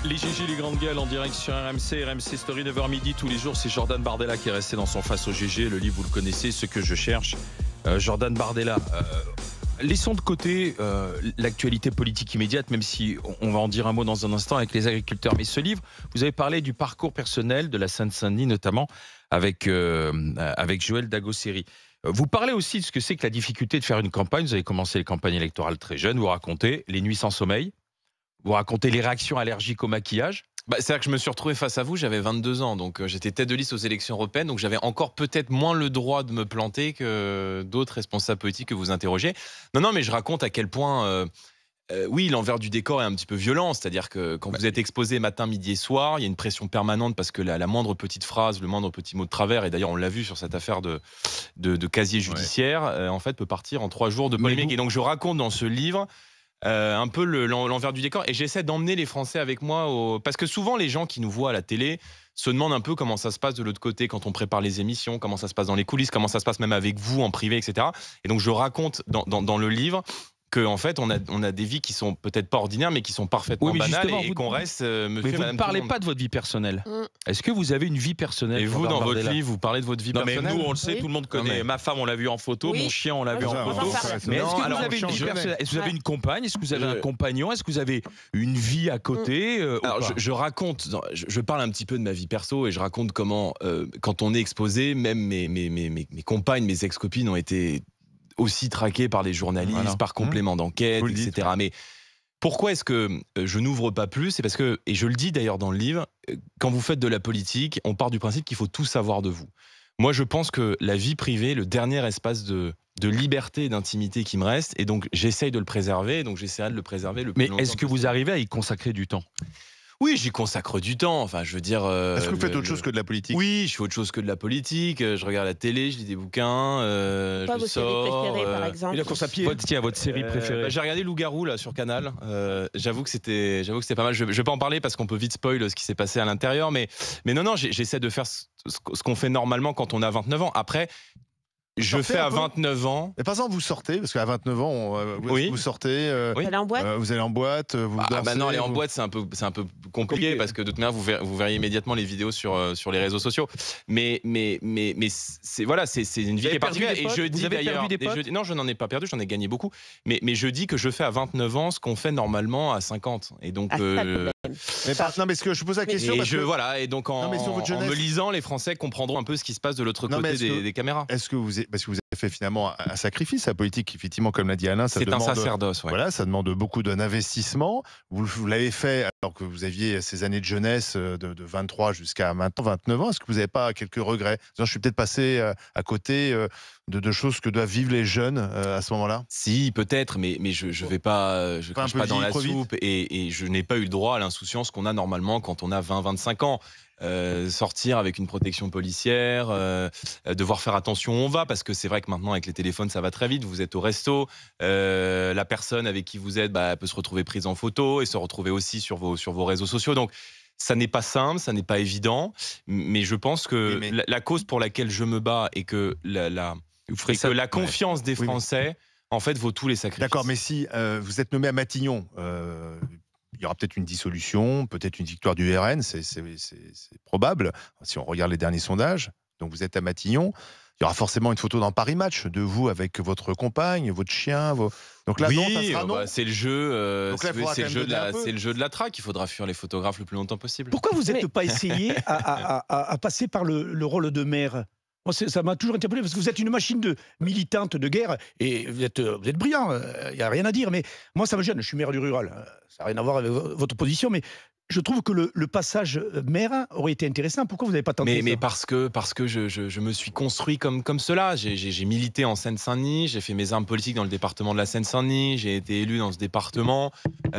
Les GG, les grandes gueules en direct sur RMC, RMC Story, 9h midi tous les jours. C'est Jordan Bardella qui est resté dans son face au GG. Le livre, vous le connaissez, Ce que je cherche. Jordan Bardella, laissons de côté l'actualité politique immédiate, même si on va en dire un mot dans un instant avec les agriculteurs. Mais ce livre, vous avez parlé du parcours personnel de la Seine-Saint-Denis, notamment avec Joël Dagosseri. Vous parlez aussi de ce que c'est que la difficulté de faire une campagne. Vous avez commencé les campagnes électorales très jeune. Vous racontez les nuits sans sommeil. Vous racontez les réactions allergiques au maquillage. C'est-à-dire que je me suis retrouvé face à vous, j'avais 22 ans, donc j'étais tête de liste aux élections européennes, donc j'avais encore peut-être moins le droit de me planter que d'autres responsables politiques que vous interrogez. Non, mais je raconte à quel point, oui, l'envers du décor est un petit peu violent, c'est-à-dire que quand vous êtes exposé matin, midi et soir, il y a une pression permanente parce que la moindre petite phrase, le moindre petit mot de travers, et d'ailleurs on l'a vu sur cette affaire de casier judiciaire, en fait peut partir en 3 jours de polémique. Et donc je raconte dans ce livre un peu l'envers du décor, et j'essaie d'emmener les Français avec moi parce que souvent les gens qui nous voient à la télé se demandent un peu comment ça se passe de l'autre côté quand on prépare les émissions, comment ça se passe dans les coulisses, comment ça se passe même avec vous en privé, etc. Et donc je raconte dans le livre qu'en fait on a des vies qui sont peut-être pas ordinaires mais qui sont parfaitement banales et qu'on reste mais vous ne parlez pas de votre vie personnelle. Est-ce que vous avez une vie personnelle? Et vous, dans votre livre, vous parlez de votre vie personnelle? Mais nous, on le sait, tout le monde connaît. Ma femme, on l'a vu en photo, mon chien, on l'a vu en photo. Mais est-ce que vous avez une vie personnelle? Est-ce que vous avez une compagne? Est-ce que vous avez un compagnon? Est-ce que vous avez une vie à côté? Alors, je raconte, je parle un petit peu de ma vie perso et je raconte comment, quand on est exposé, même mes compagnes, mes ex-copines ont été aussi traquées par les journalistes, par complément d'enquête, etc. Mais pourquoi est-ce que je n'ouvre pas plus? C'est parce que, et je le dis d'ailleurs dans le livre, quand vous faites de la politique, on part du principe qu'il faut tout savoir de vous. Moi, je pense que la vie privée, le dernier espace de liberté et d'intimité qui me reste, et donc j'essaye de le préserver, et donc j'essaierai de le préserver le plus longtemps. Mais est-ce que vous arrivez à y consacrer du temps? Oui, j'y consacre du temps. Enfin, je veux dire. Est-ce que vous faites autre chose que de la politique? Oui, je fais autre chose que de la politique. Je regarde la télé, je lis des bouquins. Pas vos séries préférées, par exemple. Et la course à pied. Votre série préférée? J'ai regardé Loup-garou là sur Canal. J'avoue que c'était pas mal. Je vais pas en parler parce qu'on peut vite spoil ce qui s'est passé à l'intérieur. Mais non, j'essaie de faire ce qu'on fait normalement quand on a 29 ans. Après. Je fais à 29 ans. Mais par exemple, vous sortez, parce qu'à 29 ans, vous sortez. Vous allez en boîte? Vous allez en boîte, vous dansez. Non, aller en boîte, c'est un peu compliqué parce que de toute manière, vous verriez immédiatement les vidéos sur les réseaux sociaux. Mais c'est une vie qui est particulière. Et je dis d'ailleurs. Non, je n'en ai pas perdu, j'en ai gagné beaucoup. Mais je dis que je fais à 29 ans ce qu'on fait normalement à 50. Et donc. Mais ce que je pose la question. Et donc en me lisant, les Français comprendront un peu ce qui se passe de l'autre côté des caméras. Est-ce que parce que vous avez fait finalement un sacrifice, la politique, effectivement, comme l'a dit Alain, c'est un sacerdoce. Ouais. Voilà, ça demande beaucoup d'investissement. Vous l'avez fait alors que vous aviez ces années de jeunesse de 23 jusqu'à maintenant 29 ans. Est-ce que vous n'avez pas quelques regrets? Je suis peut-être passé à côté de choses que doivent vivre les jeunes à ce moment-là. Si, peut-être, mais je vais pas, je crache pas dans la soupe et je n'ai pas eu le droit à l'insouciance qu'on a normalement quand on a 20-25 ans. Sortir avec une protection policière, devoir faire attention où on va, parce que c'est vrai que maintenant avec les téléphones ça va très vite. Vous êtes au resto, la personne avec qui vous êtes peut se retrouver prise en photo et se retrouver aussi sur vos réseaux sociaux. Donc ça n'est pas simple, ça n'est pas évident, mais je pense que la cause pour laquelle je me bats et que la confiance des Français en fait vaut tous les sacrifices. D'accord, mais si vous êtes nommé à Matignon, il y aura peut-être une dissolution, peut-être une victoire du RN, c'est probable, si on regarde les derniers sondages. Donc vous êtes à Matignon, il y aura forcément une photo dans Paris Match de vous avec votre compagne, votre chien. Donc là, non, ça sera non. C'est le jeu, c'est le jeu de la traque. Il faudra fuir les photographes le plus longtemps possible. Pourquoi vous n'êtes pas essayé à passer par le rôle de maire? Moi, ça m'a toujours interpellé parce que vous êtes une machine militante de guerre et vous êtes brillant, il n'y a rien à dire. Mais moi, ça me gêne. Je suis maire du rural. Ça n'a rien à voir avec votre position, mais je trouve que le passage maire aurait été intéressant. Pourquoi vous n'avez pas tenté ça ? Mais parce que je me suis construit comme cela. J'ai milité en Seine-Saint-Denis, j'ai fait mes armes politiques dans le département de la Seine-Saint-Denis, j'ai été élu dans ce département.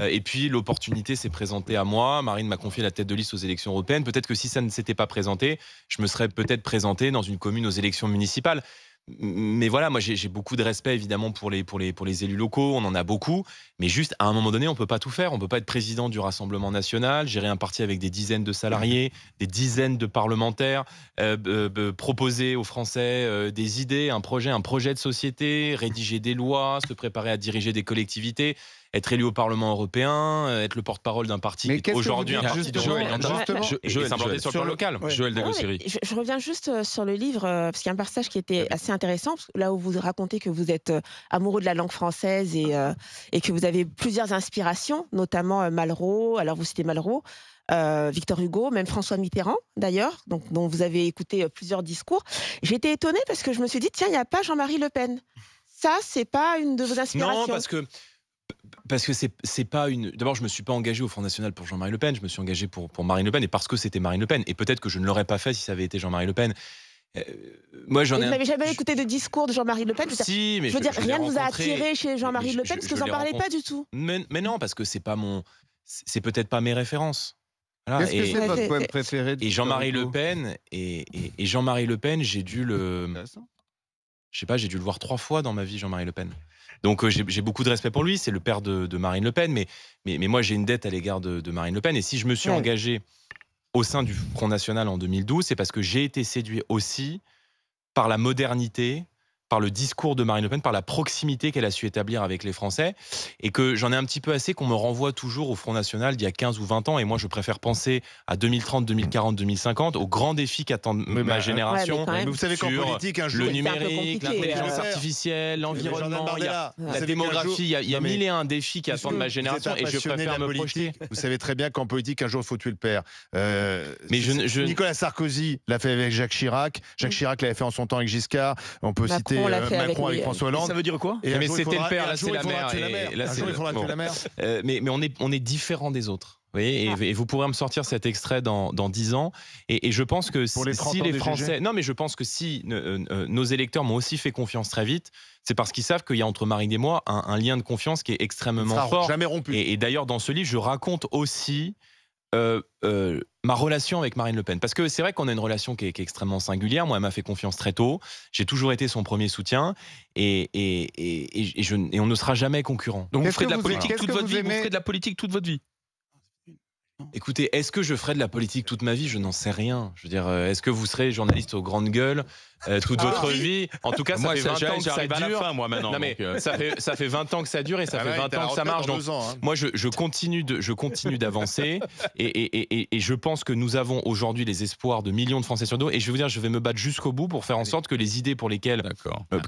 Et puis l'opportunité s'est présentée à moi. Marine m'a confié la tête de liste aux élections européennes. Peut-être que si ça ne s'était pas présenté, je me serais peut-être présenté dans une commune aux élections municipales. Mais voilà, moi j'ai beaucoup de respect évidemment pour les élus locaux, on en a beaucoup, mais juste à un moment donné on peut pas tout faire, on peut pas être président du Rassemblement National, gérer un parti avec des dizaines de salariés, des dizaines de parlementaires, proposer aux Français des idées, un projet de société, rédiger des lois, se préparer à diriger des collectivités, être élu au Parlement européen, être le porte-parole d'un parti qui est aujourd'hui un parti de s'implanter sur le plan local. Joël Dagossiri. Je reviens juste sur le livre, parce qu'il y a un passage qui était assez intéressant, là où vous racontez que vous êtes amoureux de la langue française et que vous avez plusieurs inspirations, notamment Malraux, alors vous citez Malraux, Victor Hugo, même François Mitterrand d'ailleurs, dont vous avez écouté plusieurs discours. J'ai été étonnée parce que je me suis dit, tiens, il n'y a pas Jean-Marie Le Pen. Ça, c'est pas une de vos inspirations. Non, parce que c'est pas une. D'abord, je me suis pas engagé au Front National pour Jean-Marie Le Pen. Je me suis engagé pour Marine Le Pen et parce que c'était Marine Le Pen. Et peut-être que je ne l'aurais pas fait si ça avait été Jean-Marie Le Pen. Moi, vous n'avez jamais écouté de discours de Jean-Marie Le Pen? Si, mais je veux dire, rien ne vous a attiré chez Jean-Marie Le Pen parce que vous n'en parlez pas du tout. Mais non, parce que c'est peut-être pas mes références. Voilà. Qu'est-ce que c'est votre poème préféré de Jean-Marie Le Pen et Jean-Marie Le Pen, j'ai dû le voir 3 fois dans ma vie, Jean-Marie Le Pen. Donc j'ai beaucoup de respect pour lui, c'est le père de Marine Le Pen, mais moi j'ai une dette à l'égard de Marine Le Pen. Et si je me suis engagé au sein du Front National en 2012, c'est parce que j'ai été séduit aussi par la modernité, par le discours de Marine Le Pen, par la proximité qu'elle a su établir avec les Français, et que j'en ai un petit peu assez qu'on me renvoie toujours au Front National d'il y a 15 ou 20 ans, et moi je préfère penser à 2030, 2040, 2050, aux grands défis qu'attendent ma génération, mais vous savez qu'en politique, un jour, le numérique, l'intelligence artificielle, l'environnement, la démographie, il y a 1001 défis qui attendent ma génération, et je préfère me projeter. Vous savez très bien qu'en politique, un jour, il faut tuer le père. Mais Nicolas Sarkozy l'a fait avec Jacques Chirac, Jacques Chirac l'avait fait en son temps avec Giscard, on peut citer Macron avec François Hollande. Ça veut dire quoi? Mais c'était le père, là c'est la mère. Mais on est différents des électeurs et vous pourrez me sortir cet extrait dans 10 ans. Et je pense que si les Français... Non, mais je pense que si nos électeurs m'ont aussi fait confiance très vite, c'est parce qu'ils savent qu'il y a entre Marine et moi un lien de confiance qui est extrêmement fort. Jamais rompu. Et d'ailleurs, dans ce livre, je raconte aussi... ma relation avec Marine Le Pen, parce que c'est vrai qu'on a une relation qui est extrêmement singulière. Moi, elle m'a fait confiance très tôt, j'ai toujours été son premier soutien, et on ne sera jamais concurrent. Donc vous ferez de la politique toute votre vie? Vous ferez de la politique toute votre vie? Écoutez, est-ce que je ferai de la politique toute ma vie? Je n'en sais rien. Je veux dire, est-ce que vous serez journaliste aux grandes gueules toute votre vie? En tout cas, ça fait 20 ans que ça dure. À la fin, moi, maintenant. Non, mais ça fait 20 ans que ça dure et ça fait 20 ans que ça marche. Donc, moi, je continue d'avancer et je pense que nous avons aujourd'hui les espoirs de millions de Français sur dos. Et je vais vous dire, je vais me battre jusqu'au bout pour faire en sorte que les idées pour lesquelles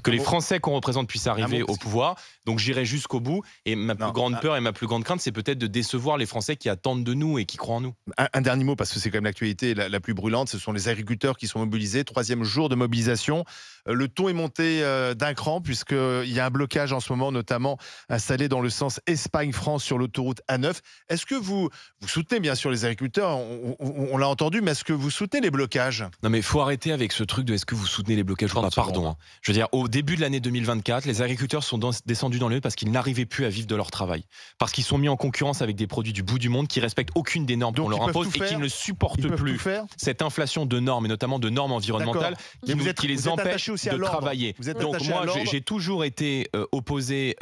que les Français qu'on représente puissent arriver au pouvoir. Donc, j'irai jusqu'au bout. Et ma plus grande peur et ma plus grande crainte, c'est peut-être de décevoir les Français qui attendent de nous et qui croient en nous. Un dernier mot, parce que c'est quand même l'actualité la plus brûlante, ce sont les agriculteurs qui sont mobilisés, 3e jour de mobilisation. Le ton est monté d'un cran, puisqu'il y a un blocage en ce moment, notamment installé dans le sens Espagne-France sur l'autoroute A9. Est-ce que vous soutenez bien sûr les agriculteurs? On l'a entendu, mais est-ce que vous soutenez les blocages? Non, mais il faut arrêter avec ce truc de est-ce que vous soutenez les blocages? Pardon. Je veux dire, au début de l'année 2024, les agriculteurs sont descendus dans le nez parce qu'ils n'arrivaient plus à vivre de leur travail. Parce qu'ils sont mis en concurrence avec des produits du bout du monde qui respectent aucune des normes qu'on leur impose et qui ne supportent plus cette inflation de normes, et notamment de normes environnementales qui les empêchent de travailler. Donc moi, j'ai toujours été opposé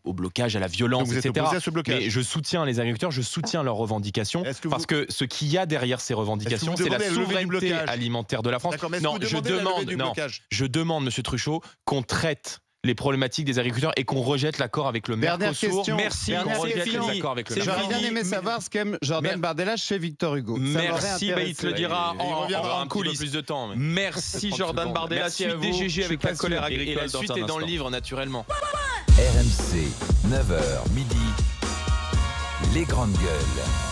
au blocage, à la violence, etc. Mais je soutiens les agriculteurs, je soutiens leurs revendications, parce que ce qu'il y a derrière ces revendications, c'est la souveraineté alimentaire de la France. Non, je demande, Monsieur Truchot, qu'on traite les problématiques des agriculteurs et qu'on rejette l'accord avec le Mercosur. Merci. J'aurais bien aimé savoir ce qu'aime Jordan Bardella chez Victor Hugo. Merci, il te le dira en coulisses. Plus de temps. Merci Jordan Bardella, merci à vous. DGG avec la colère agricole. Et la suite est dans le livre, naturellement. RMC, 9h, midi, les grandes gueules.